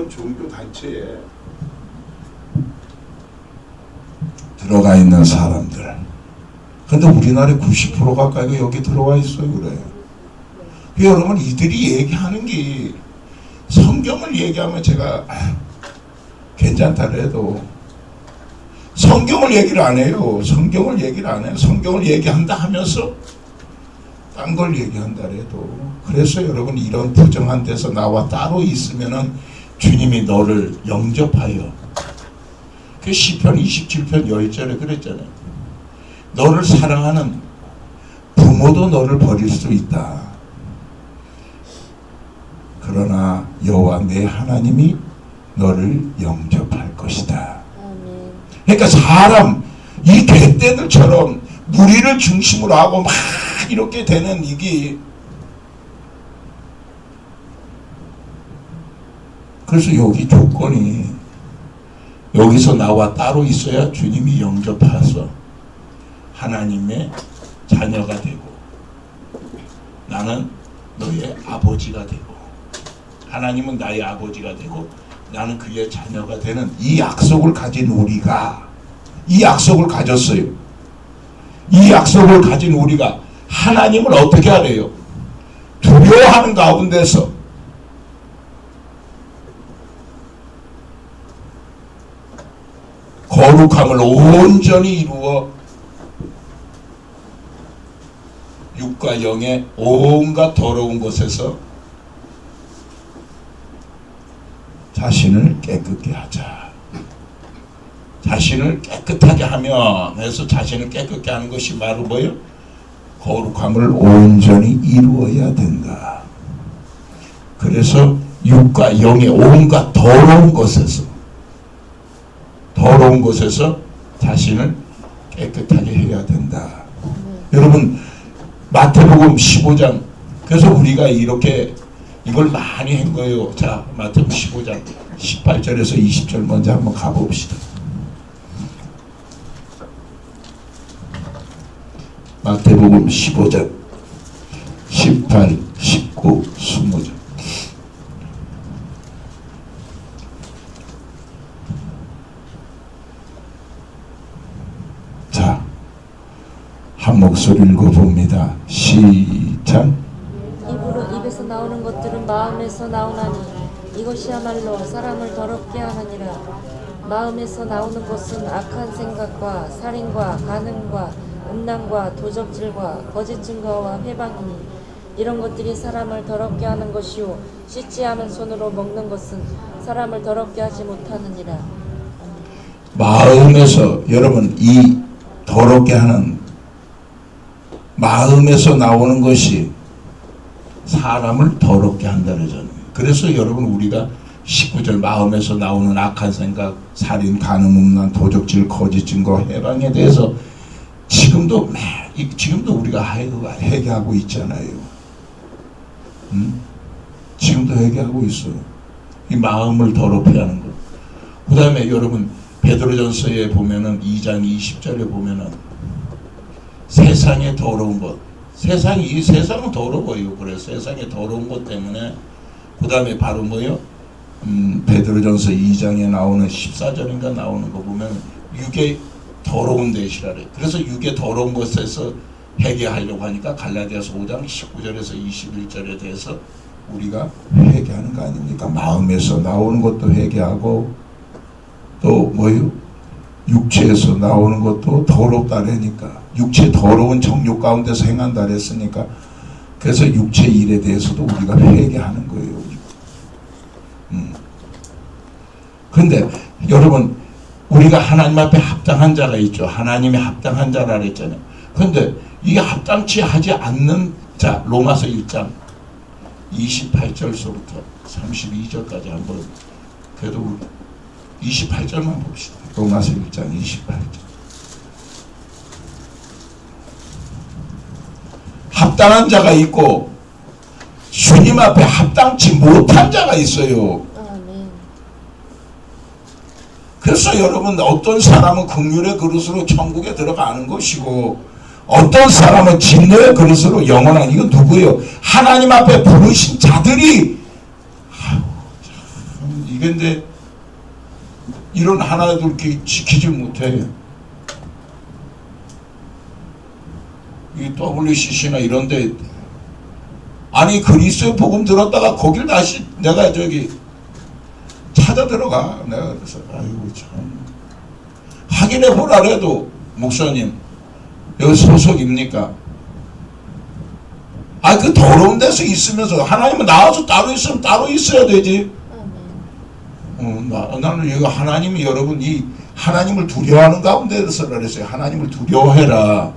종교 단체에 들어가 있는 사람들. 근데 우리나라에 90% 가까이가 여기 들어와 있어요. 그래. 여러분 이들이 얘기하는 게 성경을 얘기하면 제가 괜찮다 해도 성경을 얘기를 안 해요. 성경을 얘기를 안 해요. 성경을 얘기한다 하면서 딴 걸 얘기한다 해도. 그래서 여러분 이런 부정한 데서 나와 따로 있으면은 주님이 너를 영접하여, 그 시편 27편 10절에 그랬잖아요. 너를 사랑하는 부모도 너를 버릴 수 있다. 그러나 여호와 내 하나님이 너를 영접할 것이다. 아멘. 그러니까 사람 이 개떼들처럼 무리를 중심으로 하고 막 이렇게 되는 이게, 그래서 여기 조건이 여기서 나와 따로 있어야 주님이 영접해서 하나님의 자녀가 되고 나는 너의 아버지가 되고 하나님은 나의 아버지가 되고 나는 그의 자녀가 되는 이 약속을 가진 우리가, 이 약속을 가졌어요. 이 약속을 가진 우리가 하나님을 어떻게 하래요? 두려워하는 가운데서 거룩함을 온전히 이루어 육과 영의 온갖 더러운 곳에서 자신을 깨끗게 하자. 자신을 깨끗하게 하면, 그래서 자신을 깨끗게 하는 것이 바로 뭐예요? 거룩함을 온전히 이루어야 된다. 그래서 육과 영의 온갖 더러운 곳에서 자신을 깨끗하게 해야 된다. 여러분 마태복음 15장, 그래서 우리가 이렇게 이걸 많이 한 거예요. 자, 마태복음 15장 18절에서 20절 먼저 한번 가봅시다. 마태복음 15장 18, 19, 20절. 자, 한 목소리 읽어봅니다. 시작. 입에서 나오는 것들은 마음에서 나오나니 이것이야말로 사람을 더럽게 하느니라. 마음에서 나오는 것은 악한 생각과 살인과 간음과 음란과 도적질과 거짓 증거와 회방이니 이런 것들이 사람을 더럽게 하는 것이요 씻지 않은 손으로 먹는 것은 사람을 더럽게 하지 못하느니라. 마음에서, 여러분, 이 더럽게 하는 마음에서 나오는 것이 사람을 더럽게 한다 그러잖아요. 그래서 여러분, 우리가 19절 마음에서 나오는 악한 생각, 살인, 간음, 음란, 도적질, 거짓 증거, 해방에 대해서 지금도 우리가 회개하고 있잖아요. 지금도 회개하고 있어요. 이 마음을 더럽게 하는 것. 그 다음에 여러분, 베드로전서에 보면은 2장 20절에 보면은 세상의 더러운 것, 이 세상은 더러워요. 그래서 세상의 더러운 것 때문에, 그 다음에 바로 뭐요? 베드로전서 2장에 나오는 14절인가 나오는 거 보면 육의 더러운 대시라래. 그래서 육의 더러운 것에서 회개하려고 하니까 갈라디아서 5장 19절에서 21절에 대해서 우리가 회개하는 거 아닙니까? 마음에서 나오는 것도 회개하고, 또 뭐요? 육체에서 나오는 것도 더럽다라니까. 육체 더러운 정욕 가운데서 행한다 그랬으니까, 그래서 육체 일에 대해서도 우리가 회개하는 거예요. 그런데 여러분, 우리가 하나님 앞에 합당한 자가 있죠. 하나님의 합당한 자라 그랬잖아요. 그런데 이게 합당치 하지 않는 자, 로마서 1장 28절서부터 32절까지 한번, 그래도 28절만 봅시다. 로마서 1장 28절. 합당한 자가 있고 주님 앞에 합당치 못한 자가 있어요. 그래서 여러분, 어떤 사람은 긍휼의 그릇으로 천국에 들어가는 것이고 어떤 사람은 진노의 그릇으로 영원한, 이건 누구예요? 하나님 앞에 부르신 자들이. 이게 근데 이런 하나들 지키지 못해요. 이 WCC나 이런데, 아니 그리스도의 복음 들었다가 거길 다시 내가 찾아 들어가. 내가 그래서 아이고 참, 확인해 보라 해도 목사님 여기 소속입니까? 아, 그 더러운 데서 있으면서 하나님은 나와서 따로 있으면 따로 있어야 되지. 나는 여기 하나님이, 여러분, 이 하나님을 두려워하는 가운데서 그랬어요. 하나님을 두려워해라.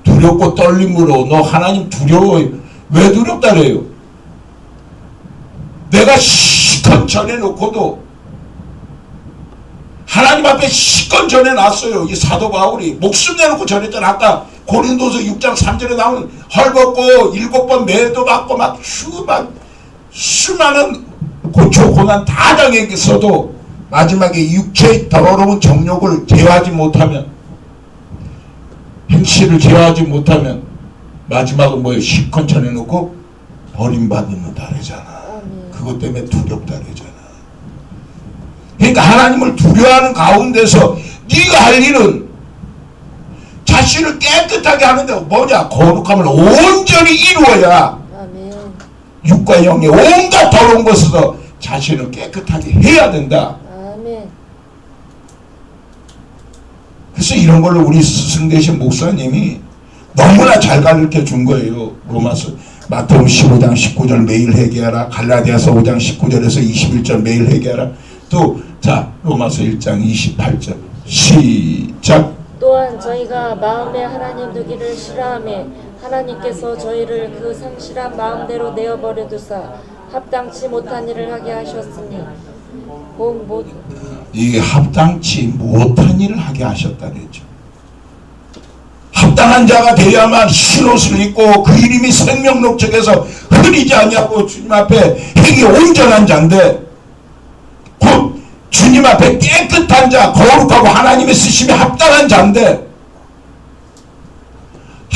두렵고 떨림으로 너 하나님 두려워해. 왜 두렵다 그래요? 내가 시컷 전해놓고도 하나님 앞에 시컷 전해놨어요. 이 사도 바울이 목숨 내놓고 전했잖아. 아까 고린도서 6장 3절에 나오는 헐벗고 7번 매도 받고 막 수많은 고초 고난 다 당했어도 마지막에 육체의 더러운 정욕을 제어하지 못하면, 행실을 제어하지 못하면 마지막은 뭐예요? 시컨 전해놓고 버림받는다 그러잖아. 그것 때문에 두렵다 그러잖아. 그러니까 하나님을 두려워하는 가운데서 네가 할 일은 자신을 깨끗하게 하는데 뭐냐? 거룩함을 온전히 이루어야 육과 영의 온갖 더러운 것에서 자신을 깨끗하게 해야 된다. 그래서 이런 걸로 우리 스승 되신 목사님이 너무나 잘 가르쳐 준 거예요. 마태복음 15장 19절 매일 회개하라. 갈라디아서 5장 19절에서 21절 매일 회개하라. 또 자, 로마서 1장 28절 시작. 또한 저희가 마음에 하나님 두기를 싫어하며 하나님께서 저희를 그 상실한 마음대로 내어버려 두사 합당치 못한 일을 하게 하셨으니 이게 합당치 못한 일을 하게 하셨다 그랬죠. 합당한 자가 되어야만 흰옷을 입고 그 이름이 생명록 책에서 흐리지 아니하고 주님 앞에 행위 온전한 자인데, 곧 주님 앞에 깨끗한 자, 거룩하고 하나님의 쓰심에 합당한 자인데,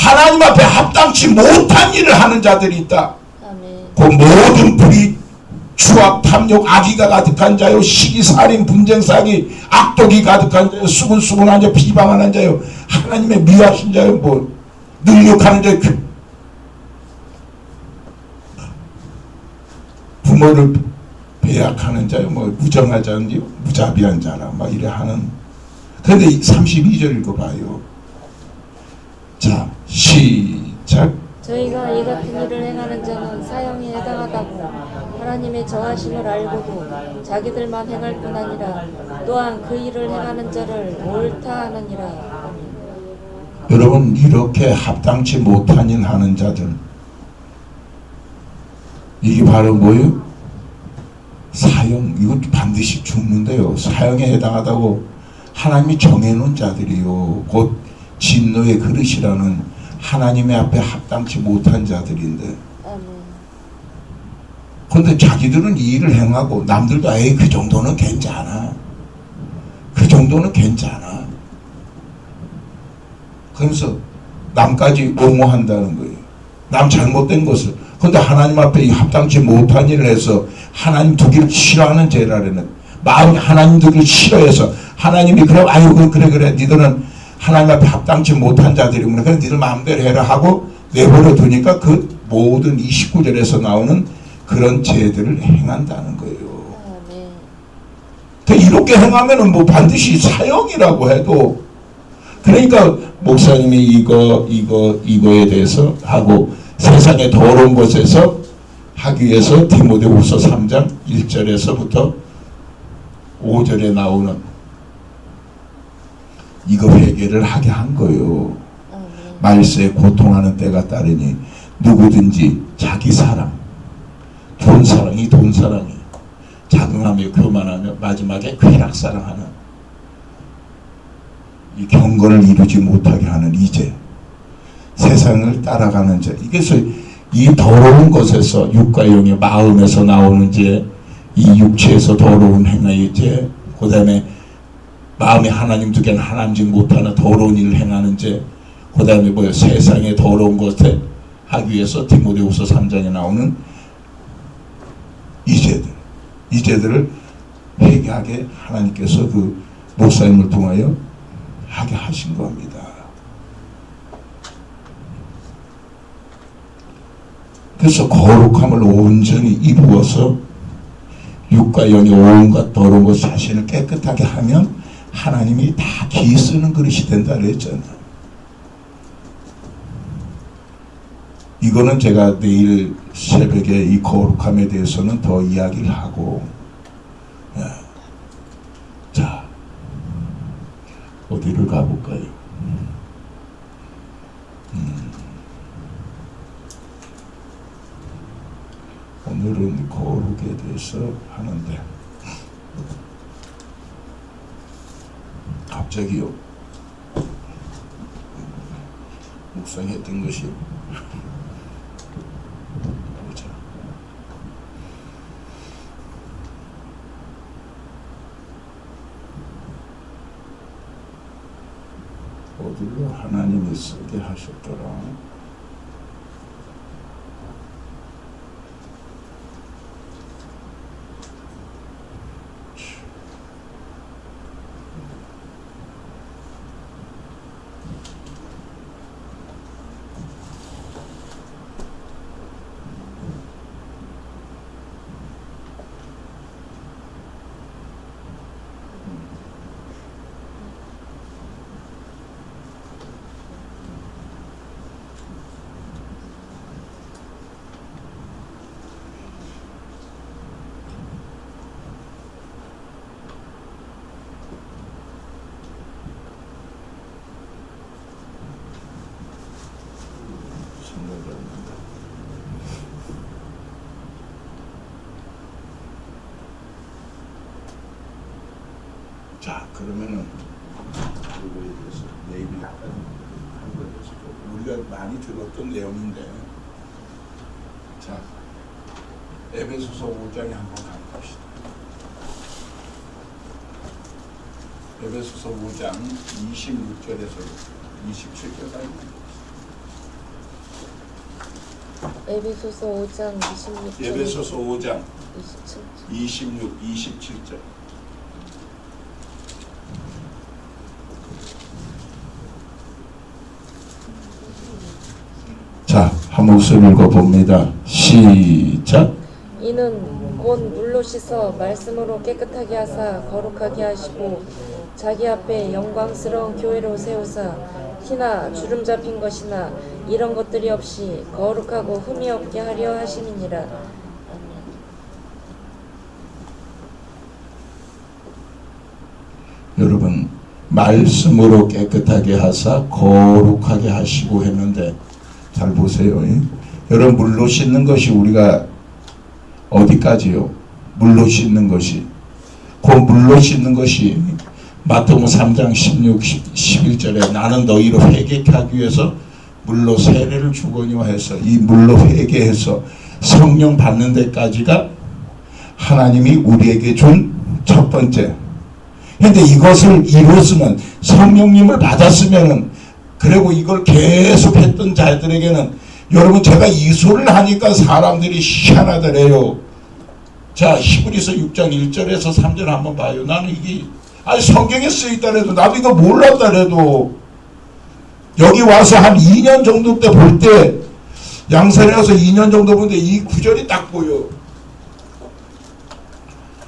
하나님 앞에 합당치 못한 일을 하는 자들이 있다. 아멘. 그 모든 불의, 추악, 탐욕, 악의가 가득한 자요, 시기, 살인, 분쟁, 사기, 악독이 가득한 자요, 수군수군한 자, 비방하는 자요, 하나님의 미워하신 자요, 뭐 능욕하는 자요, 부모를 배약하는 자요, 뭐 무정하지 않니, 무자비한 자라 막 이래 하는. 그런데 32절 읽어봐요. 자, 시작. 저희가 이 같은 일을 행하는 자는 사형에 해당하다고 하나님의 정하심을 알고도 자기들만 행할 뿐 아니라 또한 그 일을 행하는 자를 옳다 하느니라. 여러분, 이렇게 합당치 못한 일 하는 자들, 이게 바로 뭐예요? 사형. 이거 반드시 죽는데요. 사형에 해당하다고 하나님이 정해놓은 자들이요, 곧 진노의 그릇이라는 하나님의 앞에 합당치 못한 자들인데, 그런데 자기들은 이 일을 행하고 남들도 에이 그 정도는 괜찮아, 그 정도는 괜찮아, 그러면서 남까지 옹호한다는 거예요. 남 잘못된 것을. 그런데 하나님 앞에 이 합당치 못한 일을 해서 하나님 두기를 싫어하는 죄라는, 마음이 하나님 두기를 싫어해서 하나님이 그래, 아유 그래 니들은 하나님 앞에 합당치 못한 자들이구나, 그래 니들 마음대로 해라 하고 내버려 두니까 그 모든 29절에서 나오는 그런 죄들을 행한다는 거예요. 이렇게 행하면은 뭐 반드시 사형이라고 해도, 그러니까 목사님이 이거에 대해서 하고 세상의 더러운 것에서 하기 위해서 디모데후서 3장 1절에서부터 5절에 나오는 이거 회개를 하게 한 거예요. 말세에 고통하는 때가 따르니 누구든지 자기 사랑, 돈 사랑이 자긍하며 교만하며 마지막에 쾌락 사랑하는, 이 경건을 이루지 못하게 하는 이제 세상을 따라가는 자, 이게서 이 더러운 것에서 육과 영의 마음에서 나오는 죄, 이 육체에서 더러운 행위의 죄, 그 다음에 마음에 하나님 두기는 하나님지 못하는 더러운 일을 행하는 죄, 그 다음에 뭐예요? 세상의 더러운 것에 하기 위해서 디모데후서 3장에 나오는 이 죄들을 회개하게 하나님께서 그 목사님을 통하여 하게 하신 겁니다. 그래서 거룩함을 온전히 이루어서 육과 영의 온갖 더러운 것 자신을 깨끗하게 하면 하나님이 다 기 쓰는 그릇이 된다 그랬잖아요. 이거는 제가 내일 새벽에 이 거룩함에 대해서는 더 이야기를 하고, 자, 어디를 가볼까요? 오늘은 거룩에 대해서 하는데 갑자기요 묵상했던 것이, 보자, 어디로 하나님이 쓰게 하셨더라. 자, 그러면은 그거에 대해서 내일 약간 한 거에 대해서 우리가 많이 들었던 내용인데, 자, 에베소서 5장에 한번 가봅시다. 에베소서 5장 26절에서 27절까지. 에베소서 5장 26절 에베소서 5장 27절 26, 27절. 자, 한 목소리 읽어봅니다. 시작. 이는 곧 물로 씻어 말씀으로 깨끗하게 하사 거룩하게 하시고 자기 앞에 영광스러운 교회로 세우사 티나 주름 잡힌 것이나 이런 것들이 없이 거룩하고 흠이 없게 하려 하심이니라. 여러분, 말씀으로 깨끗하게 하사 거룩하게 하시고 했는데 잘 보세요. 여러분, 물로 씻는 것이 우리가 어디까지요? 물로 씻는 것이. 그 물로 씻는 것이 마태복음 3장 16, 11절에 나는 너희로 회개케 하기 위해서 물로 세례를 주거니와 해서 이 물로 회개해서 성령 받는 데까지가 하나님이 우리에게 준 첫 번째. 근데 이것을 이뤘으면 성령님을 받았으면은 그리고 이걸 계속 했던 자들에게는 여러분 제가 이 소리를 하니까 사람들이 희한하더래요. 자, 히브리서 6장 1절에서 3절 한번 봐요. 나는 이게 아니 성경에 쓰여있다래도 나도 이거 몰랐다래도 여기 와서 한 2년 정도 때 볼 때 양산에 와서 2년 정도 보는데 이 구절이 딱 보여.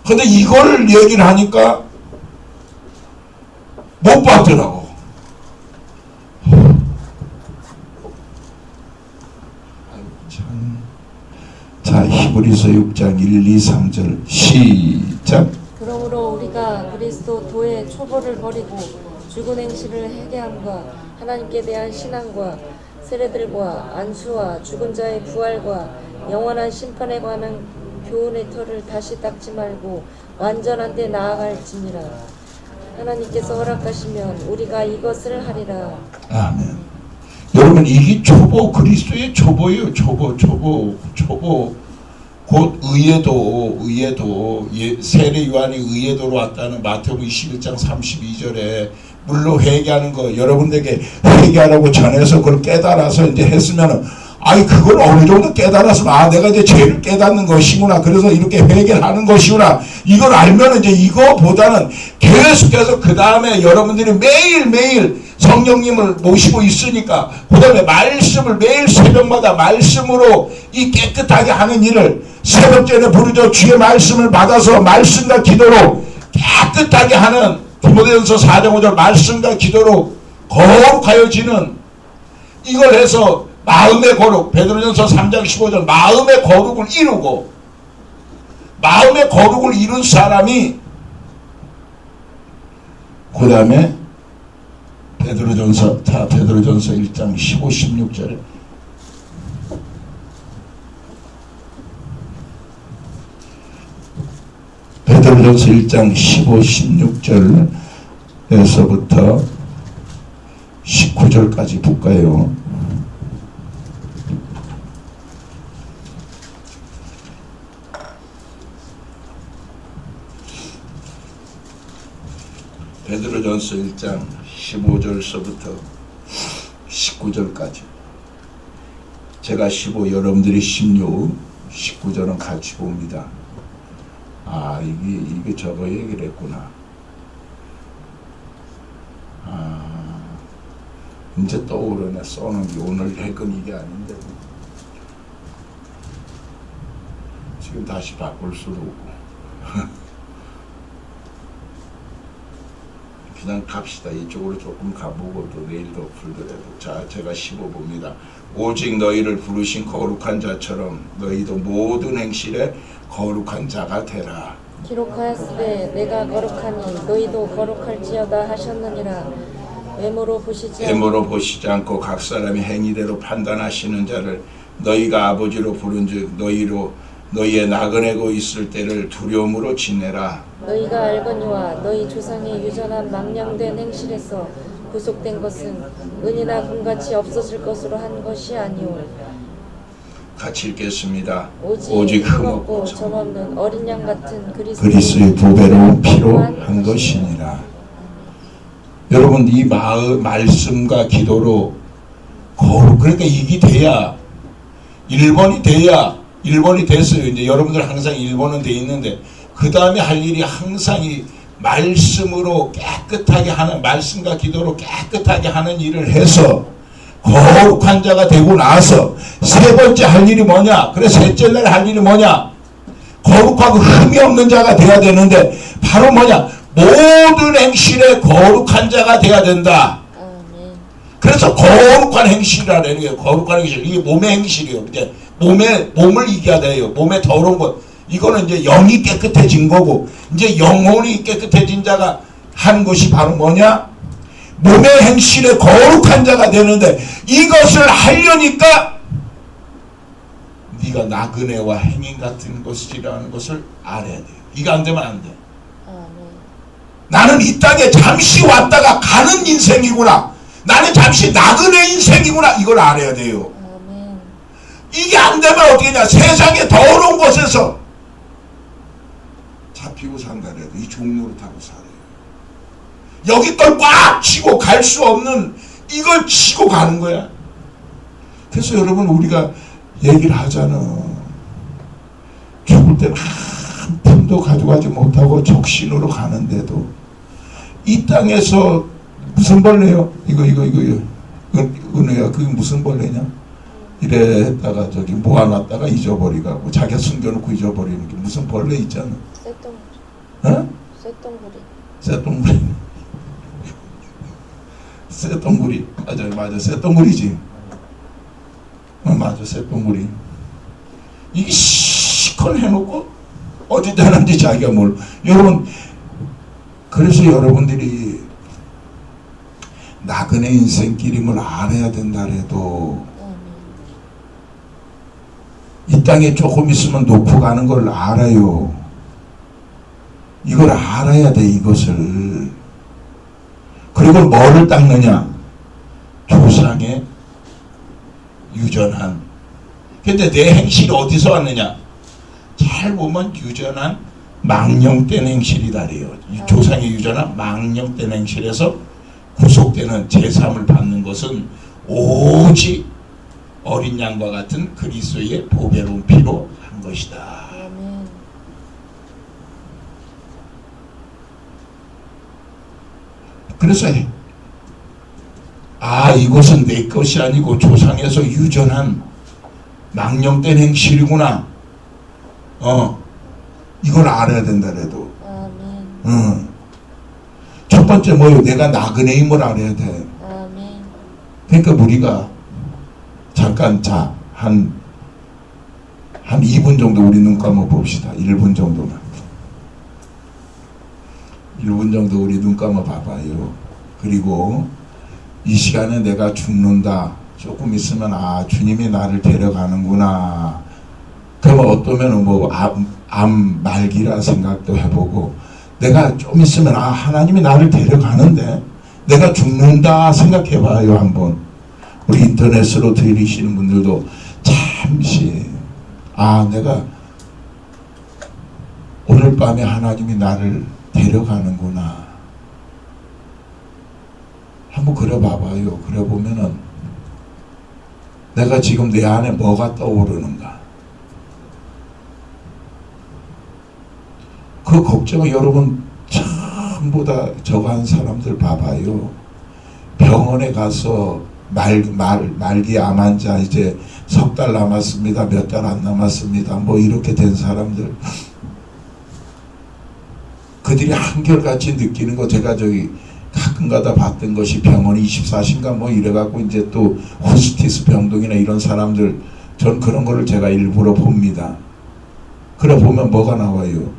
근데 이걸 얘기를 하니까 못 봤더라고. 자, 히브리서 6장 1, 2, 3절 시작. 그러므로 우리가 그리스도 도의 초보를 버리고 죽은 행실을 회개함과 하나님께 대한 신앙과 세례들과 안수와 죽은 자의 부활과 영원한 심판에 관한 교훈의 털을 다시 닦지 말고 완전한 데 나아갈지니라. 하나님께서 허락하시면 우리가 이것을 하리라. 아멘. 여러분 이게 초보 그리스도의 초보예요. 초보 곧 의에도 세례 요한이 의에도로 왔다는 마태복음 21장 32절에 물로 회개하는 거 여러분들에게 회개하라고 전해서 그걸 깨달아서 이제 했으면은 아니 그걸 어느 정도 깨달았으면 아 내가 이제 죄를 깨닫는 것이구나 그래서 이렇게 회개를 하는 것이구나 이걸 알면 이제 이거보다는 계속해서 그 다음에 여러분들이 매일매일 성령님을 모시고 있으니까 그 다음에 말씀을 매일 새벽마다 말씀으로 이 깨끗하게 하는 일을 새벽 전에 부르짖어 주의 말씀을 받아서 말씀과 기도로 깨끗하게 하는 디모데전서 4장 5절 말씀과 기도로 거룩하여지는 이걸 해서 마음의 거룩 베드로전서 3장 15절 마음의 거룩을 이루고 마음의 거룩을 이룬 사람이 그 다음에 베드로전서 1장 15, 16절에 베드로전서 1장 15, 16절에서부터 19절까지 볼까요? 베드로전서 1장 15절서부터 19절까지 제가 15 여러분들이 16 19절은 같이 봅니다. 아 이게 저거 얘기를 했구나. 아 이제 떠오르네. 써놓은 게 오늘 핵은 이게 아닌데 지금 다시 바꿀 수도 없고 그냥 갑시다. 이쪽으로 조금 가보고 또 내일 더 풀더라도. 자, 제가 15 봅니다. 오직 너희를 부르신 거룩한 자처럼 너희도 모든 행실에 거룩한 자가 되라. 기록하였으되 내가 거룩하니 너희도 거룩할지어다 하셨느니라. 외모로 보시지 않고 각 사람이 행위대로 판단하시는 자를 너희가 아버지로 부른즉 너희의 나그네고 있을 때를 두려움으로 지내라. 너희가 알거니와 너희 조상의 유전한 망령된 행실에서 구속된 것은 은이나 금같이 없어질 것으로 한 것이 아니오. 같이 읽겠습니다. 오직 흠없고 점없는 어린 양 같은 그리스도의 보배로운 피로 한 것이니라. 여러분 이 말씀과 기도로 거룩 그러니까 이게 돼야 일본이 됐어요. 이제 여러분들 항상 일본은 돼 있는데 그 다음에 할 일이 항상 이 말씀으로 깨끗하게 하는, 말씀과 기도로 깨끗하게 하는 일을 해서 거룩한 자가 되고 나서 세 번째 할 일이 뭐냐? 그래 셋째 날 할 일이 뭐냐? 거룩하고 흠이 없는 자가 돼야 되는데 바로 뭐냐? 모든 행실에 거룩한 자가 돼야 된다. 그래서 거룩한 행실이라는 거예요. 거룩한 행실. 이게 몸의 행실이에요. 이제 몸을 이겨야 돼요. 몸에 더러운 것. 이거는 이제 영이 깨끗해진 거고, 이제 영혼이 깨끗해진 자가 한 것이 바로 뭐냐? 몸의 행실에 거룩한 자가 되는데, 이것을 하려니까 네가 나그네와 행인 같은 것이라는 것을 알아야 돼요. 이거 안 되면 안 돼. 나는 이 땅에 잠시 왔다가 가는 인생이구나. 나는 잠시 나그네 인생이구나. 이걸 알아야 돼요. 이게 안 되면 어떻게 되냐? 세상의 더러운 곳에서 잡히고 산다래도 이 종로를 타고 살아요. 여기 걸 꽉 치고 갈 수 없는 이걸 치고 가는 거야. 그래서 여러분 우리가 얘기를 하잖아. 죽을 때는 한 푼도 가져가지 못하고 적신으로 가는데도 이 땅에서 무슨 벌레요? 이거 은혜야. 그게 무슨 벌레냐? 이래 했다가 저기 모아놨다가 잊어버리고 자기가 숨겨놓고 잊어버리는 게 무슨 벌레 있잖아. 쇠똥구리. 어? 쇠똥구리. 쇠똥구리. 맞아. 쇠똥구리지. 맞아. 쇠똥구리. 이게 시커 해놓고 어디 다는지 자기가 몰라. 여러분, 그래서 여러분들이 나그네 인생길임을 알아야 된다 해도 이 땅에 조금 있으면 놓고 가는 걸 알아요. 이걸 알아야 돼, 이것을. 그리고 뭐를 닦느냐? 조상의 유전한. 근데 내 행실이 어디서 왔느냐? 잘 보면 유전한 망령된 행실이다 그래요. 조상의 유전한 망령된 행실에서 구속되는 제사함을 받는 것은 오직 어린 양과 같은 그리스도의 보배로운 피로 한 것이다. 그래서 이것은 내 것이 아니고 조상에서 유전한 망령된 행실이구나. 이걸 알아야 된다 그래도. 첫 번째 뭐예요? 내가 나그네임을 알아야 돼. 그러니까 우리가 잠깐 한 2분 정도 우리 눈 감아 봅시다. 1분 정도만. 1분 정도 우리 눈 감아 봐봐요. 그리고 이 시간에 내가 죽는다. 조금 있으면 주님이 나를 데려가는구나. 그러면 어떠면 암 말기라 생각도 해보고, 내가 좀 있으면 하나님이 나를 데려가는데 내가 죽는다 생각해봐요. 한번 우리 인터넷으로 들으시는 분들도 잠시 내가 오늘 밤에 하나님이 나를 데려가는구나. 한번 그래 봐봐요. 그래 보면은 내가 지금 내 안에 뭐가 떠오르는가. 그 걱정을 여러분 전부 다 저거 한 사람들 봐봐요. 병원에 가서 말기 암 환자 이제 석 달 남았습니다. 몇 달 안 남았습니다. 뭐 이렇게 된 사람들, 그들이 한결같이 느끼는 거, 제가 저기 가끔가다 봤던 것이 병원 24시인가 뭐 이래갖고 이제 또 호스티스 병동이나 이런 사람들, 전 그런 거를 제가 일부러 봅니다. 그래 보면 뭐가 나와요?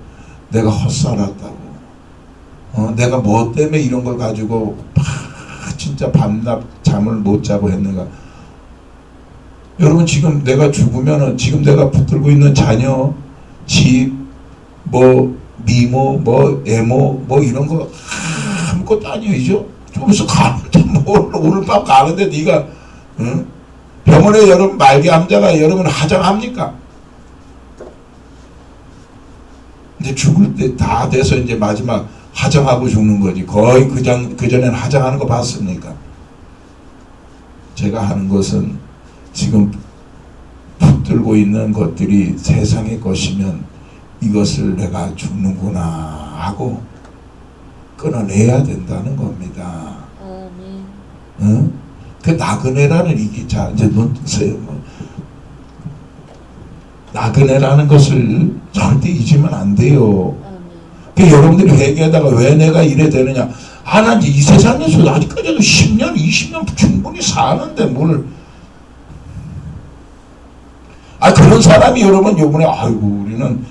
내가 헛살았다고. 내가 뭐 때문에 이런 걸 가지고 진짜 밤낮 잠을 못 자고 했는가. 여러분, 지금 내가 죽으면은 지금 내가 붙들고 있는 자녀, 집, 뭐 미모, 뭐 애모, 뭐 이런 거 아무것도 아니죠. 좀 있어 가는데 오늘 밤 가는데 네가 병원에 여러분 말기 암자가 여러분 하장합니까? 이제 죽을 때 다 돼서 이제 마지막 하장하고 죽는 거지. 거의 그전에는 하장하는 거 봤습니까? 제가 하는 것은 지금 붙들고 있는 것들이 세상의 것이면 이것을 내가 죽는구나 하고 끊어내야 된다는 겁니다. 아멘. 응? 그 나그네라는 이게, 자 이제 눈 뜨세요. 나그네라는 것을 절대 잊으면 안 돼요. 그 여러분들이 회개하다가 왜 내가 이래 되느냐? 난 이 세상에서 아직까지도 10년, 20년 충분히 사는데 뭘? 그런 사람이 여러분 요번에 아이고 우리는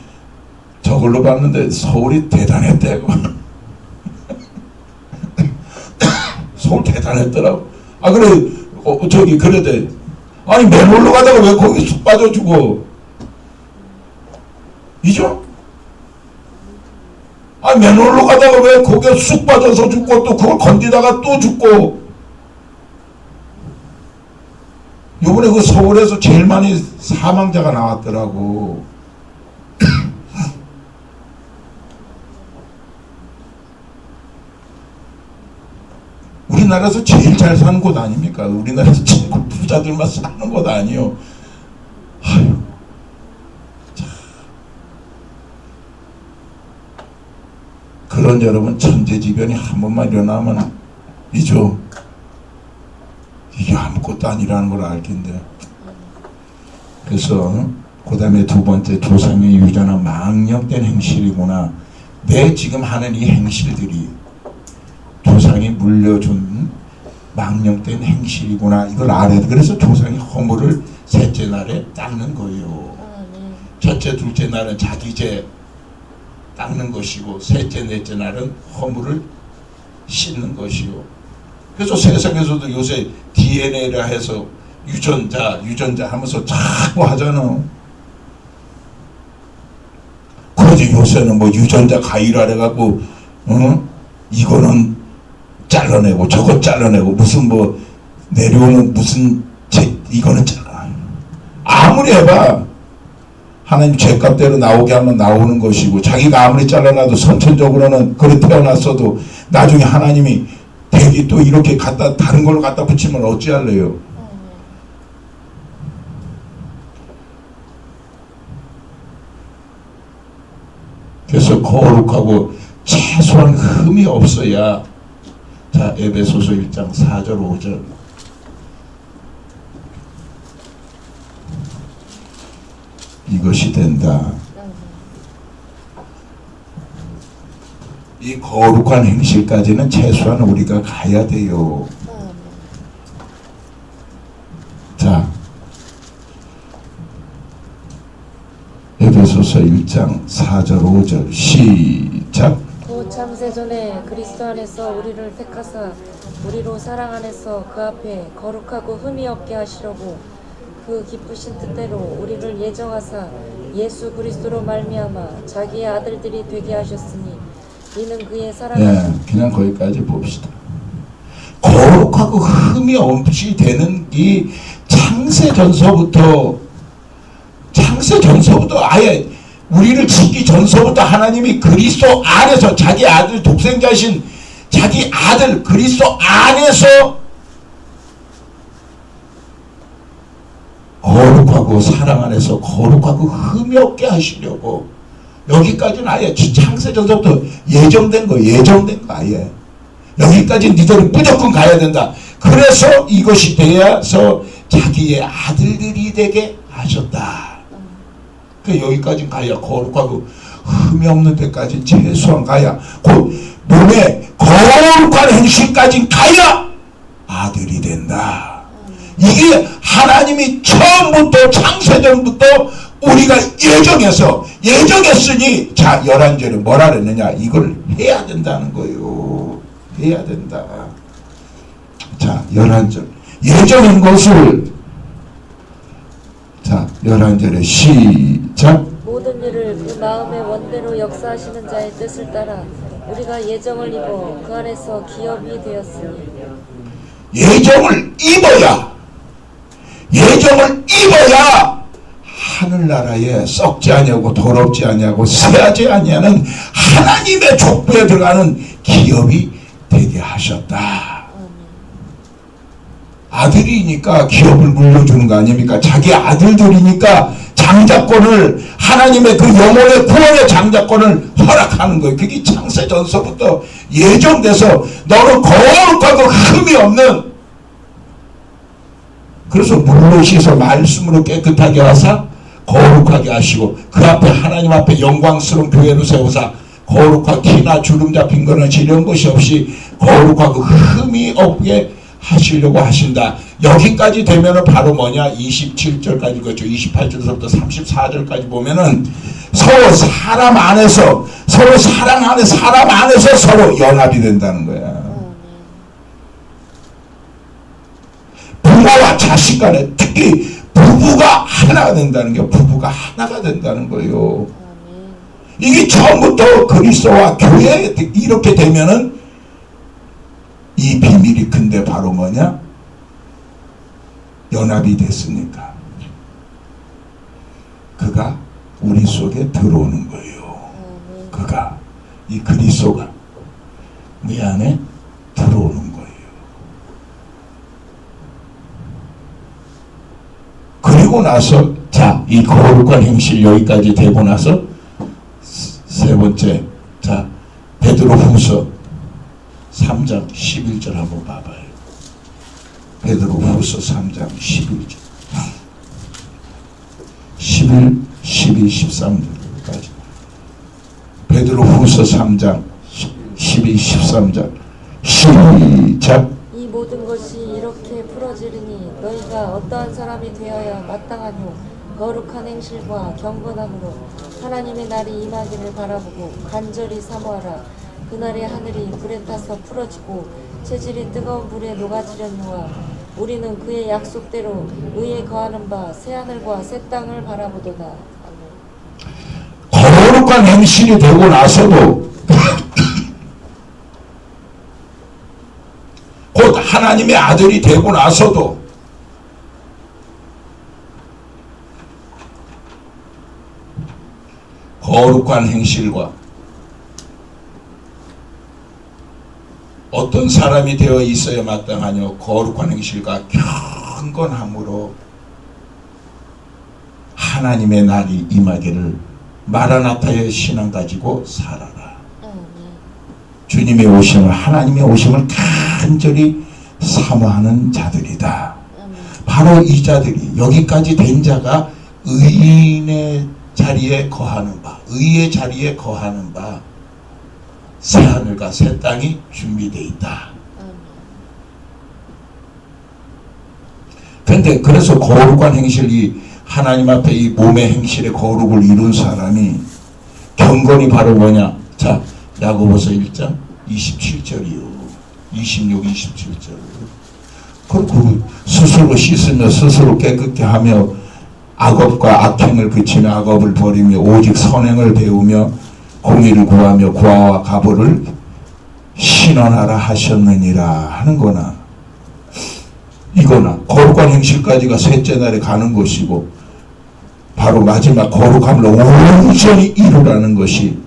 저걸로 봤는데 서울이 대단했대고. 서울 대단했더라고. 그래 저기 그래대. 아니 맨홀로 가다가 왜 거기 쑥 빠져 죽어? 이죠? 맨홀로 가다가 왜 거기에 쑥 빠져서 죽고 또 그걸 건디다가 또 죽고. 요번에 그 서울에서 제일 많이 사망자가 나왔더라고. 우리나라에서 제일 잘 사는 곳 아닙니까? 우리나라에서 제일 부자들만 사는 곳 아니요. 아유. 그런 여러분 천재지변이 한 번만 일어나면 이죠. 이게 아무것도 아니라는 걸 알긴데. 그래서 그 다음에 두 번째, 조상의 유전한 망령된 행실이구나. 내 지금 하는 이 행실들이 조상이 물려준 망령된 행실이구나. 이걸 알아야 돼. 그래서 조상이 허물을 셋째 날에 닦는 거예요. 첫째, 둘째 날은 자기 죄 닦는 것이고, 셋째, 넷째 날은 허물을 씻는 것이요. 그래서 세상에서도 요새 DNA라 해서 유전자 하면서 자꾸 하잖아. 그러지. 요새는 뭐 유전자 가위라 해갖고 이거는 잘라내고 저거 잘라내고 무슨 뭐 내려오는 무슨 이거는 잘라. 아무리 해봐 하나님 죄값대로 나오게 하면 나오는 것이고, 자기가 아무리 잘라놔도 선천적으로는 그래 태어났어도 나중에 하나님이 대기 또 이렇게 갖다 다른 걸로 갖다 붙이면 어찌할래요? 그래서 거룩하고 최소한 흠이 없어야. 자, 에베소서 1장 4절 5절. 이것이 된다. 이 거룩한 행실까지는 최소한 우리가 가야 돼요. 자, 에베소서 1장 4절 5절 시작. 또 창세전에 그리스도 안에서 우리를 택하사 우리로 사랑 안에서 그 앞에 거룩하고 흠이 없게 하시려고 그 기쁘신 뜻대로 우리를 예정하사 예수 그리스도로 말미암아 자기의 아들들이 되게 하셨으니 이는 그의 사랑하신. 그냥 거기까지 봅시다. 거룩하고 흠이 없이 되는 이 창세전서부터 아예 우리를 짓기 전서부터 하나님이 그리스도 안에서 자기 아들 독생자신 자기 아들 그리스도 안에서 거룩하고 사랑 안에서 거룩하고 흠이 없게 하시려고 여기까지는 아예 창세전서부터 예정된 거 아예 여기까지 니들은 무조건 가야 된다. 그래서 이것이 되어서 자기의 아들들이 되게 하셨다. 그 여기까지 가야 거룩하고 흠이 없는 데까지 최소한 가야 곧 몸에 거룩한 행실까지 가야 아들이 된다. 이게 하나님이 처음부터 창세전부터 우리가 예정했으니 자 11절에 뭐라 그랬느냐 이걸 해야 된다는 거예요. 해야 된다. 자 11절 예정인 것을 자 11절에 시작. 모든 일을 그 마음의 원대로 역사하시는 자의 뜻을 따라 우리가 예정을 입어 그 안에서 기업이 되었으니. 예정을 입어야 하늘나라에 썩지 아니하고 더럽지 아니하고 쇠하지 아니하는 하나님의 족보에 들어가는 기업이 되게 하셨다. 아들이니까 기업을 물려주는 거 아닙니까? 자기 아들들이니까 장자권을, 하나님의 그 영혼의 구원의 장자권을 허락하는 거예요. 그게 창세전서부터 예정돼서 너는 거룩하고 흠이 없는, 그래서 물로 씻어 말씀으로 깨끗하게 하사 거룩하게 하시고 그 앞에 하나님 앞에 영광스러운 교회로 세우사 거룩하고 티나 주름 잡힌 거나 지려운 것이 없이 거룩하고 흠이 없게 하시려고 하신다. 여기까지 되면은 바로 뭐냐, 27절까지 그렇죠. 28절부터 34절까지 보면은 서로 사람 안에서, 서로 사랑 안에, 사람 안에서 서로 연합이 된다는 거야. 부모와 자식 간에, 특히 부부가 하나가 된다는 게, 부부가 하나가 된다는 거예요. 이게 처음부터 그리스도와 교회 이렇게 되면은 이 비밀이 큰데 바로 뭐냐? 연합이 됐으니까 그가 우리 속에 들어오는 거예요. 그가, 이 그리스도가 네 안에 들어오는 거예요. 그리고 나서 자, 이 거룩한 행실 여기까지 되고 나서 세 번째, 자, 베드로 후서 3장 11절 한번 봐봐요. 베드로 후서 3장 11절 11, 12, 13절까지. 베드로 후서 3장 12, 13절 시작. 이 모든 것이 이렇게 풀어지르니 너희가 어떠한 사람이 되어야 마땅하뇨. 거룩한 행실과 경건함으로 하나님의 날이 임하기를 바라보고 간절히 사모하라. 그날의 하늘이 불에 타서 풀어지고 체질이 뜨거운 불에 녹아지려니와 우리는 그의 약속대로 의에 거하는 바 새하늘과 새 땅을 바라보도다. 거룩한 행실이 되고 나서도 곧 하나님의 아들이 되고 나서도 거룩한 행실과 어떤 사람이 되어 있어야 마땅하뇨. 거룩한 행실과 경건함으로 하나님의 날이 임하기를 마라나타의 신앙 가지고 살아라. 주님의 오심을, 하나님의 오심을 간절히 사모하는 자들이다. 바로 이 자들이, 여기까지 된 자가 의인의 자리에 거하는 바, 의의 자리에 거하는 바 새하늘과 새 땅이 준비되어 있다. 그런데 그래서 거룩한 행실이 하나님 앞에 이 몸의 행실의 거룩을 이룬 사람이 경건이 바로 뭐냐? 자, 야고보서 1장 27절이요. 26, 27절. 그리고 스스로 씻으며 스스로 깨끗게 하며 악업과 악행을 그치며 악업을 버리며 오직 선행을 배우며 공의를 구하며 고아와 가부를 신원하라 하셨느니라 하는 거나, 이거나 거룩한 행실까지가 셋째 날에 가는 것이고 바로 마지막 거룩함을 온전히 이루라는 것이,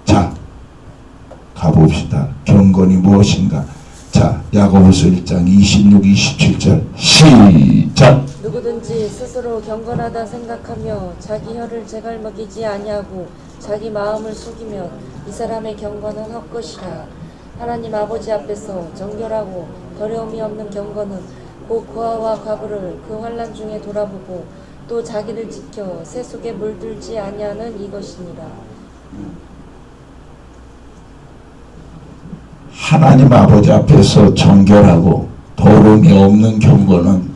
자 가봅시다. 경건이 무엇인가? 자, 야고보서 1장 26, 27절 시작. 누구든지 스스로 경건하다 생각하며 자기 혀를 제갈먹이지 아니하고 자기 마음을 속이면 이 사람의 경건은 헛것이라. 하나님 아버지 앞에서 정결하고 더러움이 없는 경건은 곧 고아와 과부를 그 환난 중에 돌아보고 또 자기를 지켜 새 속에 물들지 아니하는 이것이니라. 하나님 아버지 앞에서 정결하고 더러움이 없는 경건은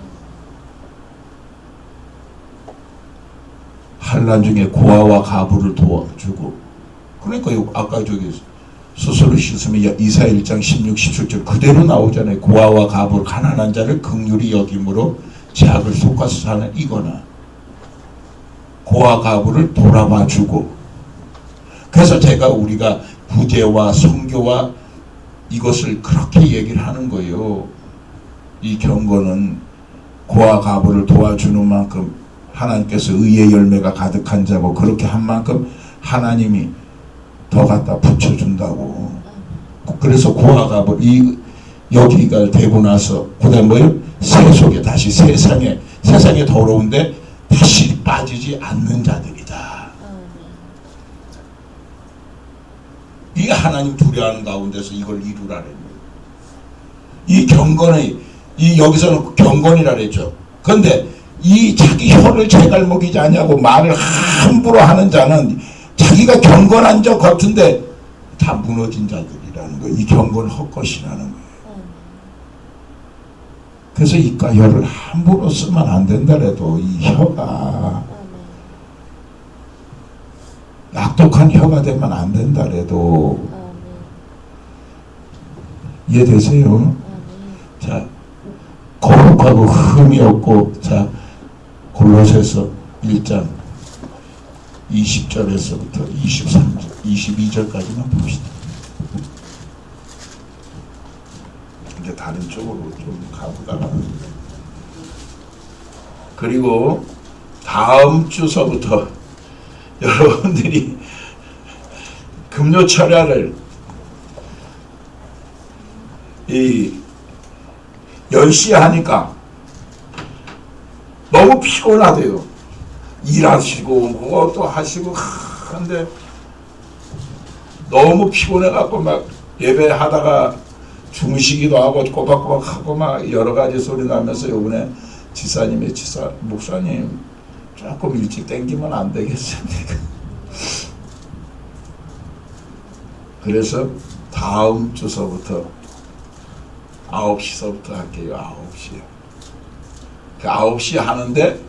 환난 중에 고아와 가부를 도와주고, 그러니까 아까 저기 스스로 씻으면 이사야 1장 16, 17절 그대로 나오잖아요. 고아와 가부, 가난한 자를 긍휼히 여김으로 제약을 속아서 사는 이거나 고아 가부를 돌아봐주고. 그래서 제가 우리가 구제와 성교와 이것을 그렇게 얘기를 하는 거예요. 이 경건은 고아 가부를 도와주는 만큼 하나님께서 의의 열매가 가득한 자고, 그렇게 한 만큼 하나님이 더 갖다 붙여준다고. 그래서 고아 가부, 이 여기가 되고 나서 그다음 뭐요? 새 속에 다시 세상에 더러운데 다시 빠지지 않는 자들이다. 이 하나님 두려워하는 가운데서 이걸 이루라는 거예요. 이 경건의 이 여기서는 경건이라 그랬죠. 그런데 이 자기 혀를 제갈 먹이지 아니하고 말을 함부로 하는 자는 자기가 경건한 자 같은데 다 무너진 자들이라는 거예요. 이 경건 헛것이라는 거예요. 그래서 이과 혀를 함부로 쓰면 안 된다래도 이 혀가 악독한 혀가 되면 안 된다래도 이해되세요? 자, 거룩하고 흠이 없고, 자, 골로새서 1장 20절에서부터 22절까지만 봅시다. 이제 다른 쪽으로 좀 가보다가, 그리고 다음 주서부터 여러분들이 금요철야를 10시에 하니까 너무 피곤하대요. 일하시고 뭐또 하시고 근데 너무 피곤해갖고 막 예배하다가 주무시기도 하고 꼬박꼬박 하고 막 여러 가지 소리 나면서 요번에 목사님 조금 일찍 땡기면 안 되겠습니까? 그래서 다음 주서부터 9시서부터 할게요. 9시에. 그 9시에 하는데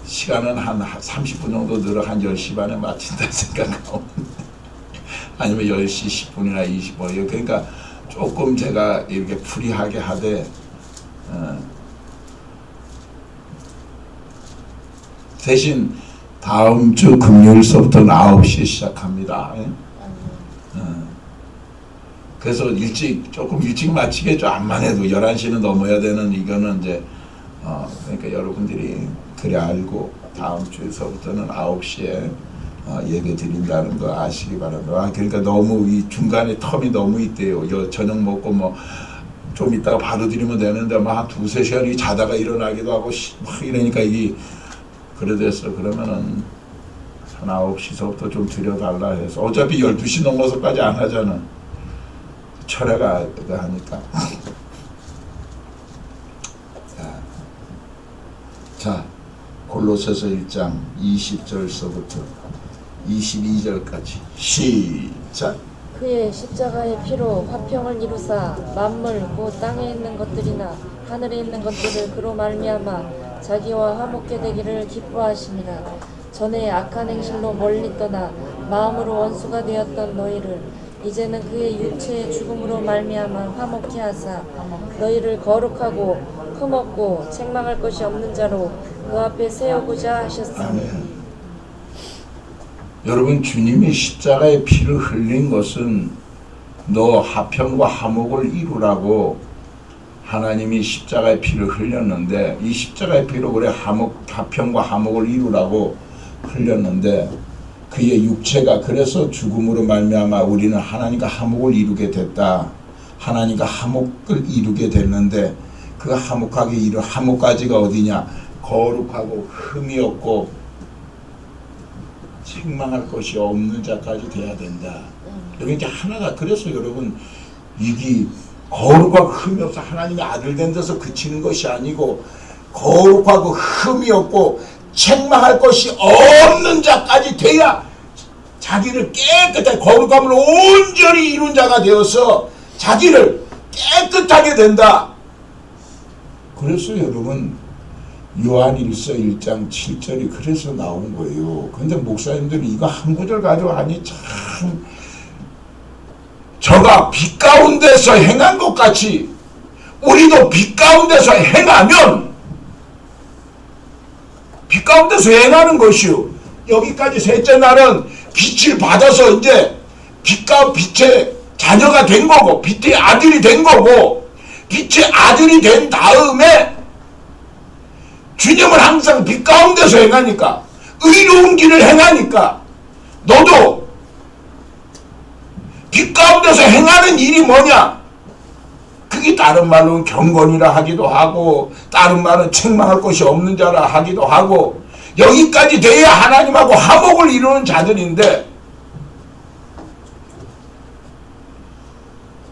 시간은 한 30분 정도 늘어 한 10시 반에 마친다 생각하고 아니면 10시 10분이나 20분. 그러니까 조금 제가 이렇게 프리하게 하되 대신 다음 주 금요일서부터는 9시에 시작합니다. 그래서 조금 일찍 마치겠죠. 암만 해도 11시는 넘어야 되는 이거는 이제 그러니까 여러분들이 그래 알고 다음 주에서부터는 9시에 예배 드린다는 거 아시기 바랍니다. 그러니까 너무 이 중간에 텀이 너무 있대요. 저녁 먹고 뭐 좀 있다가 바로 드리면 되는데 뭐 한 2-3시간이 자다가 일어나기도 하고 막 이러니까 이게 그래 됐어. 그러면은 한 9시서부터 좀 드려달라 해서 어차피 12시 넘어서까지 안 하잖아. 철회가 하니까. 자, 골로새서 1장 20절서부터 22절까지 시작. 그의 십자가의 피로 화평을 이루사 만물 곧 땅에 있는 것들이나 하늘에 있는 것들을 그로 말미암아 자기와 화목게 되기를 기뻐하심이라. 전에 악한 행실로 멀리 떠나 마음으로 원수가 되었던 너희를 이제는 그의 육체의 죽음으로 말미암아 화목케 하사 너희를 거룩하고 흠없고 책망할 것이 없는 자로 그 앞에 세우고자 하셨습니다. 아멘. 여러분, 주님이 십자가의 피를 흘린 것은 너 화평과 화목을 이루라고 하나님이 십자가의 피를 흘렸는데, 이 십자가의 피로 그래 화평과 화목을 이루라고 흘렸는데, 그의 육체가 그래서 죽음으로 말미암아 우리는 하나님과 화목을 이루게 됐다. 하나님과 화목을 이루게 됐는데, 그 화목까지가 어디냐? 거룩하고 흠이 없고 책망할 것이 없는 자까지 돼야 된다. 여기 이제 하나가, 그래서 여러분 이게 거룩하고 흠이 없어 하나님의 아들 된 데서 그치는 것이 아니고, 거룩하고 흠이 없고 책망할 것이 없는 자까지 돼야 자기를 깨끗하게 거룩함을 온전히 이룬 자가 되어서 자기를 깨끗하게 된다. 그래서 여러분 요한일서 1장 7절이 그래서 나온 거예요. 근데 목사님들이 이거 한 구절 가지고 아니 참 저가 빛 가운데서 행한 것 같이 우리도 빛 가운데서 행하면 빛 가운데서 행하는 것이요. 여기까지 셋째 날은 빛을 받아서 이제 빛의 자녀가 된 거고 빛의 아들이 된 거고, 빛의 아들이 된 다음에 주님은 항상 빛 가운데서 행하니까, 의로운 길을 행하니까 너도 빛 가운데서 행하는 일이 뭐냐? 그게 다 다른 말로는 경건이라 하기도 하고 다른 말은 책망할 것이 없는 자라 하기도 하고 여기까지 돼야 하나님하고 화목을 이루는 자들인데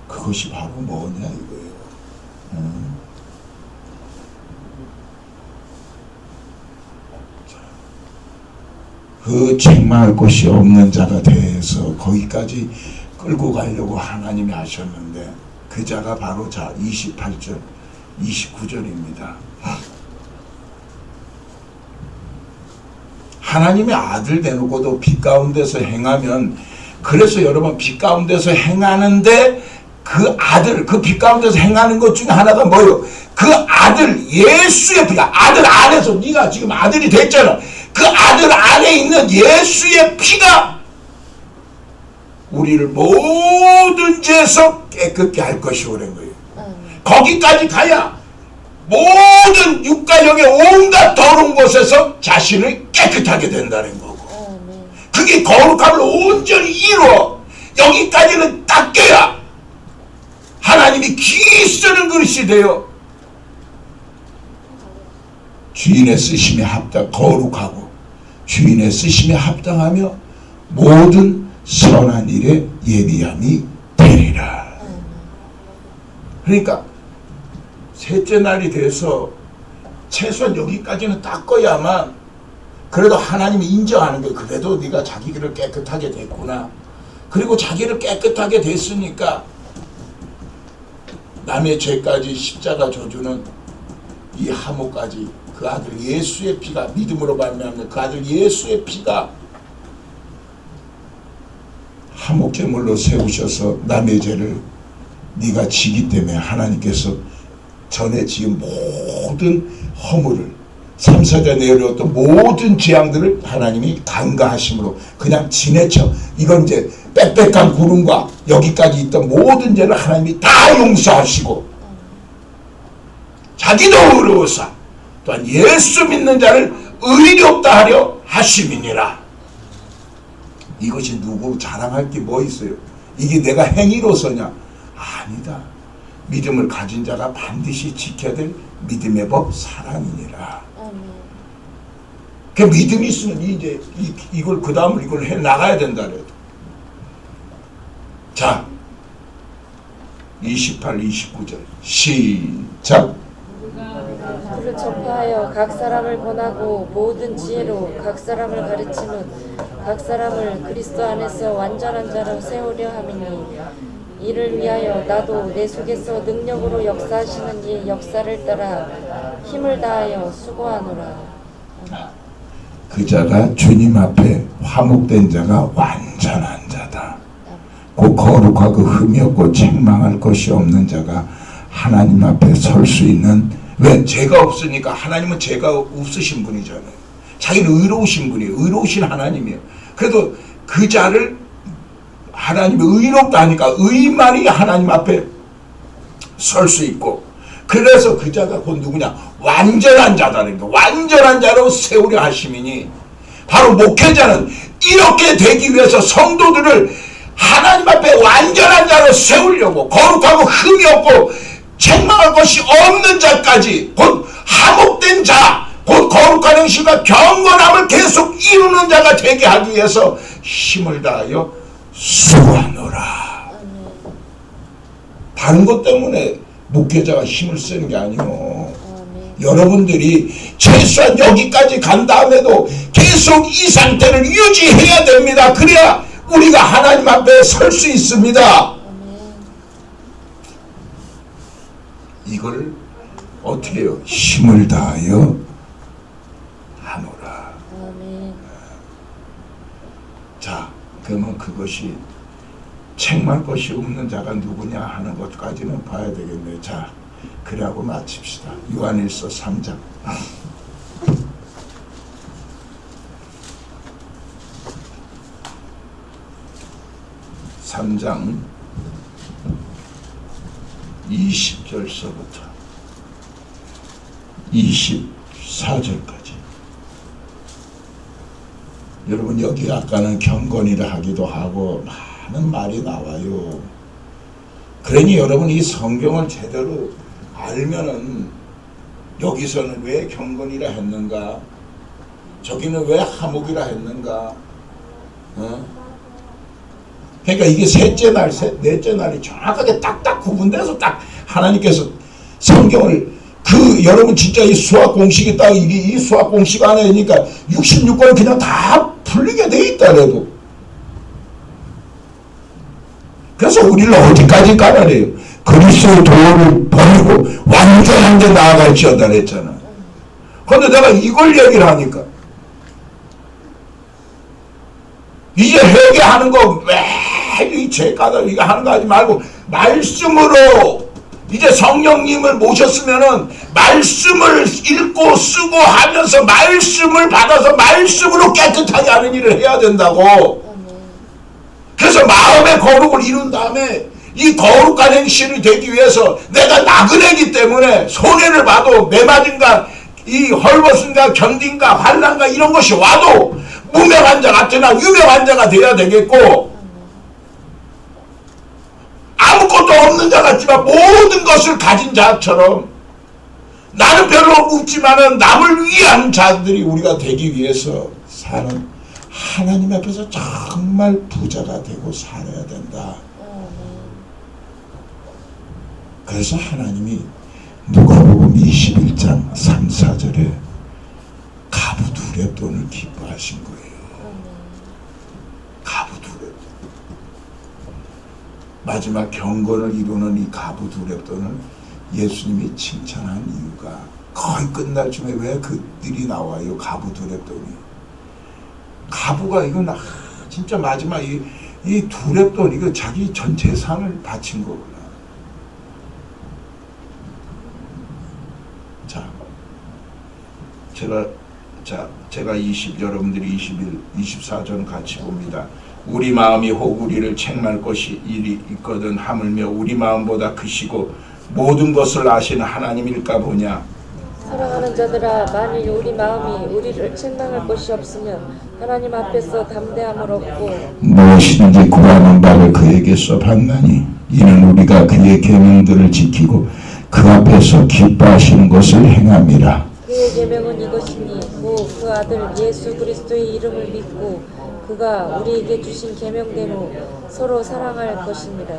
그것이 바로 뭐냐 이거예요. 그 책망할 것이 없는 자가 돼서 거기까지 끌고 가려고 하나님이 하셨는데 그 자가 바로 28절 29절입니다. 하나님의 아들 대놓고도 빛 가운데서 행하면, 그래서 여러분 빛 가운데서 행하는데 그 아들, 그 빛 가운데서 행하는 것 중에 하나가 뭐예요? 그 아들 예수의 피가, 아들 안에서 네가 지금 아들이 됐잖아. 그 아들 안에 있는 예수의 피가 우리를 모든 죄에서 깨끗게 할 것이 오랜 거예요. 거기까지 가야 모든 육가역의 온갖 더러운 곳에서 자신을 깨끗하게 된다는 거고, 그게 거룩함을 온전히 이루어 여기까지는 닦여야 하나님이 귀히 쓰는 그릇이 되어 주인의 쓰심에 거룩하고 주인의 쓰심에 합당하며 모든 선한 일에 예비함이 되리라. 그러니까 셋째 날이 돼서 최소한 여기까지는 닦아야만 그래도 하나님이 인정하는 거예요. 그래도 네가 자기 길을 깨끗하게 됐구나. 그리고 자기를 깨끗하게 됐으니까 남의 죄까지 십자가 져주는 이 하모까지 그 아들 예수의 피가, 믿음으로 말미암는 그 아들 예수의 피가 하목제물로 세우셔서 남의 죄를 네가 지기 때문에 하나님께서 전에 지은 모든 허물을 3, 4대 내려왔던 모든 재앙들을 하나님이 간과하심으로 그냥 지내쳐, 이건 이제 빽빽한 구름과 여기까지 있던 모든 죄를 하나님이 다 용서하시고 자기도 의로우사 또한 예수 믿는 자를 의롭다 하려 하심이니라. 이것이 누구 자랑할 게 뭐 있어요? 이게 내가 행위로서냐? 아니다. 믿음을 가진 자가 반드시 지켜야 될 믿음의 법 사랑이니라. 그 믿음이 있으면 이제 이걸 그 다음을 이걸 해 나가야 된다 그래도. 자, 28, 29절 시작. 그를 전파하여 각 사람을 권하고 모든 지혜로 각 사람을 가르치는 각 사람을 그리스도 안에서 완전한 자로 세우려 함이니 이를 위하여 나도 내 속에서 능력으로 역사하시는 이 역사를 따라 힘을 다하여 수고하노라. 그 자가 주님 앞에 화목된 자가 완전한 자다. 그 거룩하고 흠이 없고 책망할 것이 없는 자가 하나님 앞에 설 수 있는, 왜? 죄가 없으니까. 하나님은 죄가 없으신 분이잖아요. 자기는 의로우신 분이에요. 의로우신 하나님이에요. 그래도 그 자를 하나님이 의롭다 하니까 의만이 하나님 앞에 설 수 있고, 그래서 그 자가 곧 누구냐? 완전한 자다는 거. 완전한 자로 세우려 하심이니, 바로 목회자는 이렇게 되기 위해서 성도들을 하나님 앞에 완전한 자로 세우려고, 거룩하고 흠이 없고 책망할 것이 없는 자까지, 곧 하목된 자, 곧 거룩한 행실과 경건함을 계속 이루는 자가 되게 하기 위해서 힘을 다하여 수고하노라. 다른 것 때문에 목회자가 힘을 쓰는 게 아니요. 여러분들이 최소한 여기까지 간 다음에도 계속 이 상태를 유지해야 됩니다. 그래야 우리가 하나님 앞에 설 수 있습니다. 이걸 어떻게 해요? 힘을 다하여 하노라. 자, 그러면 그것이 책망 것이 없는 자가 누구냐 하는 것까지는 봐야 되겠네요. 자, 그래하고 마칩시다. 요한일서 3장. 3장 20절서부터 24절까지. 여러분 여기 아까는 경건이라 하기도 하고 많은 말이 나와요. 그러니 여러분 이 성경을 제대로 알면은 여기서는 왜 경건이라 했는가, 저기는 왜 하목이라 했는가, 그러니까 이게 셋째 날, 넷째 날이 정확하게 딱딱 구분돼서 딱 하나님께서 성경을 여러분 진짜 이 수학 공식이 딱 이 수학 공식 안에 그러니까 66권이 그냥 다 풀리게 돼 있다 그래도. 그래서 우리를 어디까지 가라래요? 그리스도의 도를 버리고 완전한 데 나아갈지어다 그랬잖아. 그런데 내가 이걸 얘기를 하니까 이제 회개하는 거 매일 이 죄가다 이거 하는 거 하지 말고 말씀으로 이제 성령님을 모셨으면은 말씀을 읽고 쓰고 하면서 말씀을 받아서 말씀으로 깨끗하게 하는 일을 해야 된다고. 그래서 마음의 거룩을 이룬 다음에 이 거룩한 행실이 되기 위해서 내가 나그네이기 때문에 손해를 봐도 매맞은가 이 헐벗은가 견딘가 환난가 이런 것이 와도 무명한 자 같으나 유명한 자가 돼야 되겠고, 아무것도 없는 자 같지만 모든 것을 가진 자처럼 나는 별로 없지만은 남을 위한 자들이 우리가 되기 위해서 사는 하나님 앞에서 정말 부자가 되고 살아야 된다. 그래서 하나님이 누가복음 21장 3, 4절에 가부두렵돈을 기뻐하신 거예요. 가부두렵돈. 마지막 경건을 이루는 이 가부두렵돈을 예수님이 칭찬한 이유가 거의 끝날 쯤에 왜 그들이 나와요. 가부두렵돈이. 가부가 이건 진짜 마지막 이 두렙돈 이거 자기 전 재산을 바친 거구나. 제가 여러분들이 21, 24절 같이 봅니다. 우리 마음이 혹 우리를 책망할 것이 일이 있거든 하물며 우리 마음보다 크시고 모든 것을 아시는 하나님일까 보냐. 사랑하는 자들아, 만일 우리 마음이 우리를 책망할 것이 없으면 하나님 앞에서 담대함을 얻고 무엇이든지 구하는 바를 그에게서 받나니 이는 우리가 그의 계명들을 지키고 그 앞에서 기뻐하시는 것을 행함이라. 그의 계명은 이것이니 곧 그 아들 예수 그리스도의 이름을 믿고 그가 우리에게 주신 계명대로 서로 사랑할 것입니다.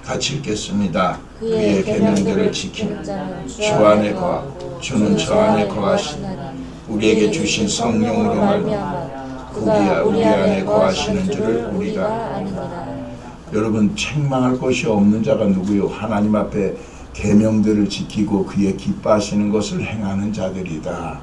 같이 읽겠습니다. 그의 계명들을 지키는 주 안에 거하고 주는 저 안에 거하시나니 우리에게 주신 성령으로 말미암아 그가 우리 안에 거하시는 줄을 우리가 아느니라. 여러분, 책망할 것이 없는 자가 누구요? 하나님 앞에 계명들을 지키고 그의 기뻐하시는 것을 행하는 자들이다.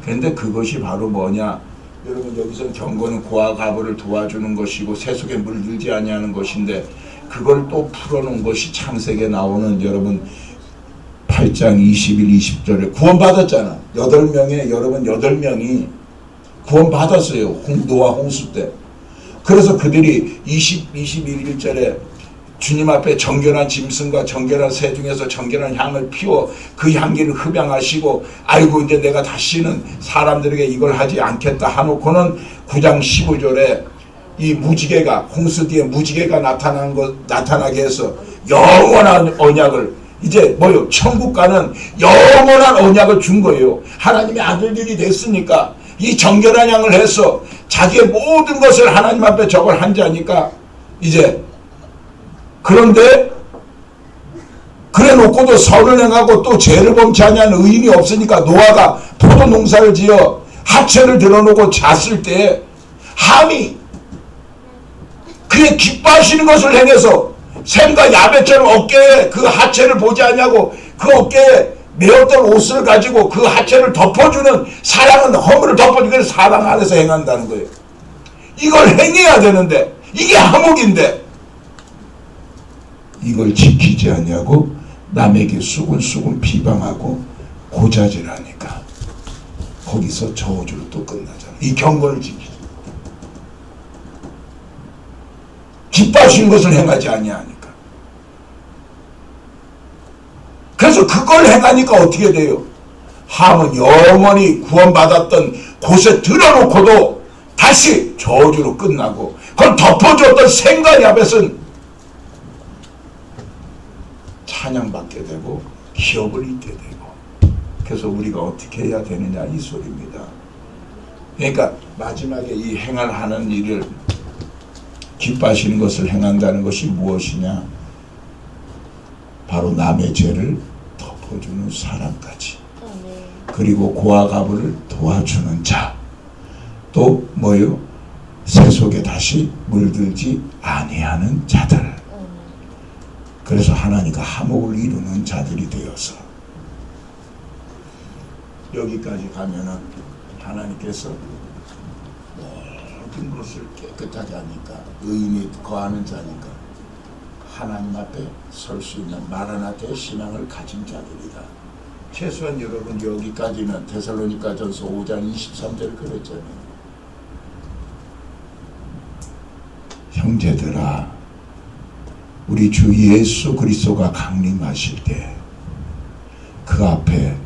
그런데 그것이 바로 뭐냐? 여러분, 여기서 경건은 고아 가부를 도와주는 것이고 세속에 물들지 아니하는 것인데 그걸 또 풀어놓은 것이 창세기에 나오는 여러분 8장 21, 20절에 구원받았잖아. 8명의 여러분 8명이 구원받았어요. 노아 홍수 때. 그래서 그들이 21절에 주님 앞에 정결한 짐승과 정결한 새 중에서 정결한 향을 피워 그 향기를 흡양하시고 아이고 이제 내가 다시는 사람들에게 이걸 하지 않겠다 하놓고는 9장 15절에 이 무지개가 홍수 뒤에 무지개가 나타나게 해서 영원한 언약을 이제 뭐요? 천국 가는 영원한 언약을 준 거예요. 하나님의 아들들이 됐으니까 이 정결한 양을 해서 자기의 모든 것을 하나님 앞에 저걸 한 자니까 이제 그런데 그래 놓고도 선을 행하고 또 죄를 범치 아니하는 의인이 없으니까 노아가 포도 농사를 지어 하체를 들어놓고 잤을 때 함이 그의 기뻐하시는 것을 행해서 샘과 야베처럼 어깨에 그 하체를 보지 않냐고 그 어깨에 메었던 옷을 가지고 그 하체를 덮어주는 사랑은 허물을 덮어주는 그래서 사랑 안에서 행한다는 거예요. 이걸 행해야 되는데 이게 하목인데 이걸 지키지 않냐고 남에게 수군수군 비방하고 고자질하니까 거기서 저주로 또 끝나잖아. 이 경건을 지키지. 기뻐하시는 것을 행하지 아니하니까. 그래서 그걸 행하니까 어떻게 돼요? 함은 영원히 구원받았던 곳에 들어놓고도 다시 저주로 끝나고 그걸 덮어줬던 생과 야벳은 찬양받게 되고 기업을 잇게 되고. 그래서 우리가 어떻게 해야 되느냐 이 소리입니다. 그러니까 마지막에 이 행하는 일을 기뻐하시는 것을 행한다는 것이 무엇이냐? 바로 남의 죄를 덮어주는 사람까지, 그리고 고아 가부를 도와주는 자, 또 뭐요? 새 속에 다시 물들지 아니하는 자들. 그래서 하나님과 화목을 이루는 자들이 되어서 여기까지 가면은 하나님께서 모든 것을 깨끗하게 하니까, 의인이 거하는 자니까 하나님 앞에 설 수 있는 마라나타의 신앙을 가진 자들이다. 최소한 여러분 여기까지는 데살로니가전서 5장 23절 그랬잖아요. 형제들아, 우리 주 예수 그리스도가 강림하실 때 그 앞에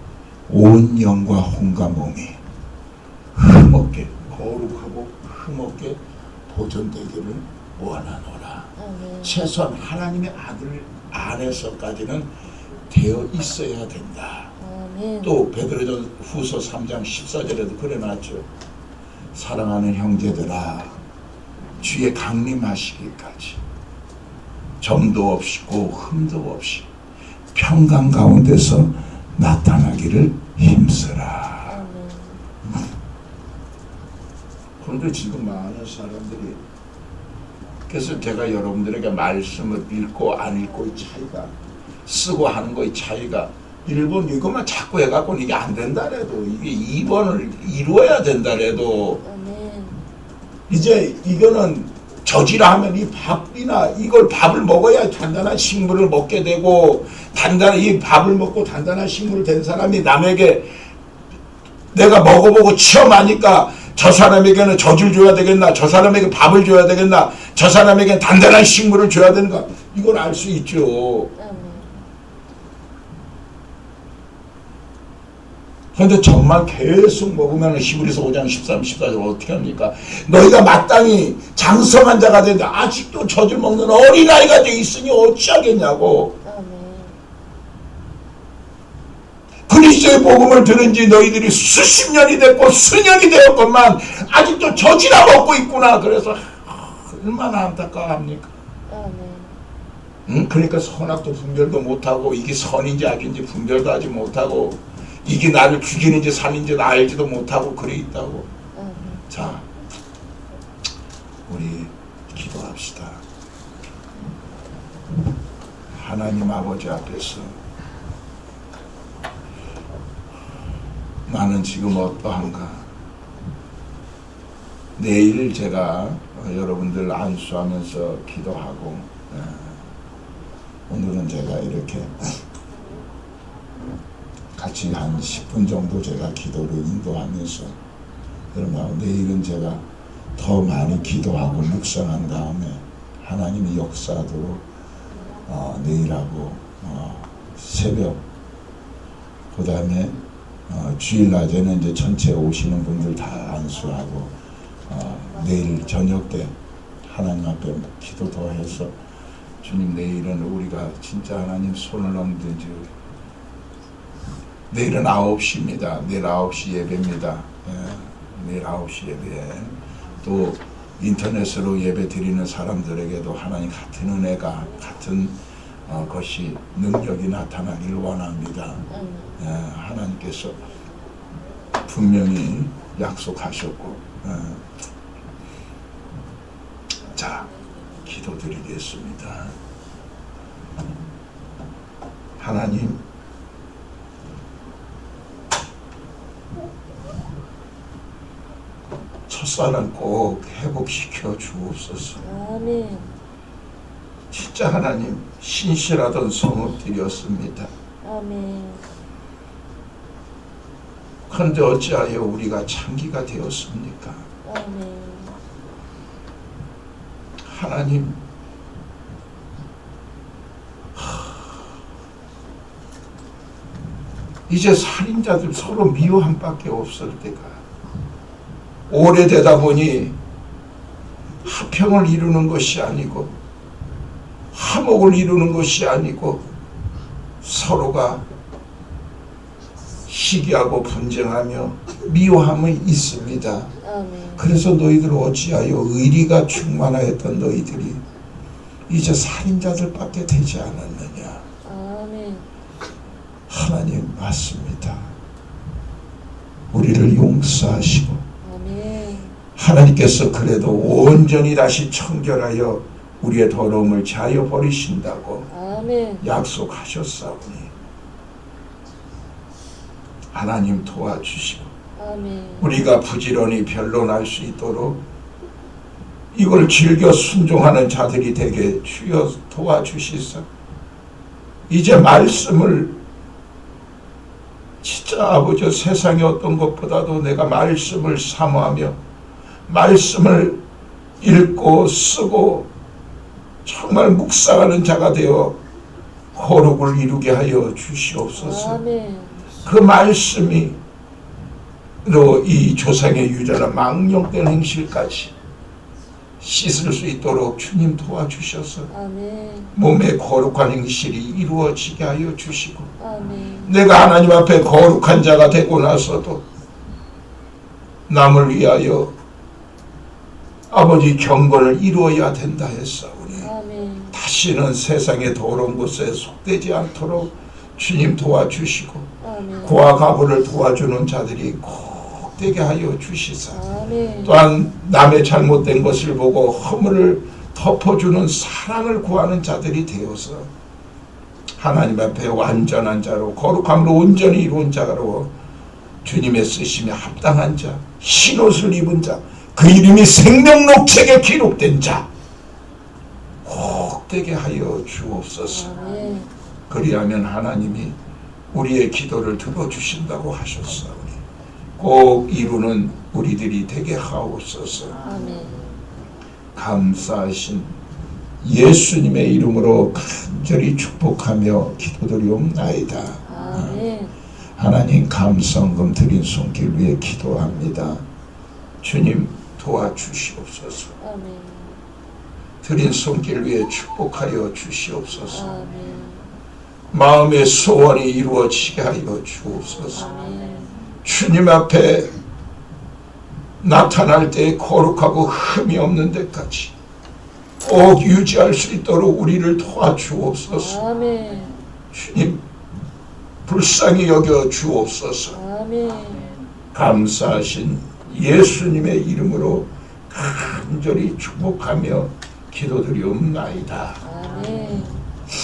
온 영과 혼과 몸이 흠없게, 거룩하고 흠없게 보존되기를 원하노라. 최소한 하나님의 아들 안에서까지는 되어 있어야 된다. 또 베드로전 후서 3장 14절에도 그래놨죠. 사랑하는 형제들아, 주의 강림하시기까지 점도 없이고 흠도 없이 평강 가운데서 나타나기를 힘쓰라. 그런데 지금 많은 사람들이, 그래서 제가 여러분들에게 말씀을 읽고 안 읽고의 차이가, 쓰고 하는 거의 차이가, 1번 이것만 자꾸 해갖고는 이게 안 된다래도, 이게 2번을 이루어야 된다래도, 이제 이거는 저지라 하면 이 밥이나 이걸 밥을 먹어야 단단한 식물을 먹게 되고, 단단한 이 밥을 먹고 단단한 식물을 된 사람이 남에게 내가 먹어보고 체험하니까 저 사람에게는 젖을 줘야 되겠나, 저 사람에게 밥을 줘야 되겠나, 저 사람에게는 단단한 식물을 줘야 되는가, 이걸 알 수 있죠. 그런데 정말 계속 먹으면 히브리서 5장 13, 14절 어떻게 합니까? 너희가 마땅히 장성한 자가 되는데 아직도 젖을 먹는 어린아이가 돼 있으니 어찌하겠냐고. 그리스도의 복음을 들은 지 너희들이 수십 년이 됐고 수년이 되었건만 아직도 젖이나 먹고 있구나. 그래서 얼마나 안타까워합니까? 그러니까 선악도 분별도 못하고, 이게 선인지 악인지 분별도 하지 못하고, 이게 나를 죽이는지 살인지 알지도 못하고 그래 있다고. 자, 우리 기도합시다. 하나님 아버지 앞에서 나는 지금 어떠한가? 내일 제가 여러분들 안수하면서 기도하고, 오늘은 제가 이렇게 같이 한 10분 정도 제가 기도를 인도하면서, 그러면 내일은 제가 더 많이 기도하고 묵상한 다음에 하나님이 역사하도록 내일하고 새벽, 그 다음에 주일 낮에는 이제 전체 오시는 분들 다 안수하고, 내일 저녁 때 하나님 앞에 기도 더 해서, 주님 내일은 우리가 진짜 하나님 손을 얹든지, 내일은 9시입니다. 내일 9시 예배입니다. 내일 9시 예배. 또 인터넷으로 예배 드리는 사람들에게도 하나님 같은 은혜가, 같은 것이 능력이 나타나기를 원합니다. 하나님께서 분명히 약속하셨고, 자, 기도드리겠습니다. 하나님, 첫사랑 꼭 회복시켜 주옵소서. 아멘. 진짜 하나님, 신실하던 성읍들이었습니다. 아멘. 그런데 어찌하여 우리가 창기가 되었습니까? 아멘. 하나님, 이제 살인자들 서로 미워함 밖에 없을 때가 오래되다 보니 화평을 이루는 것이 아니고 화목을 이루는 것이 아니고 서로가 시기하고 분쟁하며 미워함이 있습니다. 아멘. 그래서 너희들 어찌하여 의리가 충만하였던 너희들이 이제 살인자들밖에 되지 않았느냐. 아멘. 하나님 맞습니다. 우리를 용서하시고 아멘. 하나님께서 그래도 온전히 다시 청결하여 우리의 더러움을 자여 버리신다고 아멘. 약속하셨사오니 하나님 도와주시고 아멘. 우리가 부지런히 변론할 수 있도록 이걸 즐겨 순종하는 자들이 되게 주여 도와주시사 이제 말씀을 진짜 아버지 세상의 어떤 것보다도 내가 말씀을 사모하며 말씀을 읽고 쓰고 정말 묵상하는 자가 되어 거룩을 이루게 하여 주시옵소서. 아멘. 그 말씀이 이 조상의 유전한 망령된 행실까지 씻을 수 있도록 주님 도와주셔서 아멘. 몸의 거룩한 행실이 이루어지게 하여 주시고 아멘. 내가 하나님 앞에 거룩한 자가 되고 나서도 남을 위하여 아버지 경건을 이루어야 된다 했사오니 아멘. 다시는 세상의 더러운 곳에 속되지 않도록 주님 도와주시고 아멘. 고아 가부를 도와주는 자들이 꼭 되게 하여 주시사 아멘. 또한 남의 잘못된 것을 보고 허물을 덮어주는 사랑을 구하는 자들이 되어서 하나님 앞에 완전한 자로 거룩함으로 온전히 이루은 자로 주님의 쓰심에 합당한 자, 흰옷을 입은 자, 그 이름이 생명록 책에 기록된 자 꼭 되게 하여 주옵소서. 아멘. 그리하면 하나님이 우리의 기도를 들어주신다고 하셨사오니 꼭 이루는 우리들이 되게 하옵소서. 아멘. 감사하신 예수님의 이름으로 간절히 축복하며 기도드리옵나이다. 아멘. 하나님 감성금 드린 손길 위에 기도합니다. 주님 도와주시옵소서. 아멘. 드린 손길 위에 축복하여 주시옵소서. 아멘. 마음의 소원이 이루어지게 하여 주옵소서. 아멘. 주님 앞에 나타날 때 거룩하고 흠이 없는 데까지 꼭 유지할 수 있도록 우리를 도와주옵소서. 아멘. 주님 불쌍히 여겨 주옵소서. 아멘. 감사하신 예수님의 이름으로 간절히 축복하며 기도드리옵나이다. 아멘.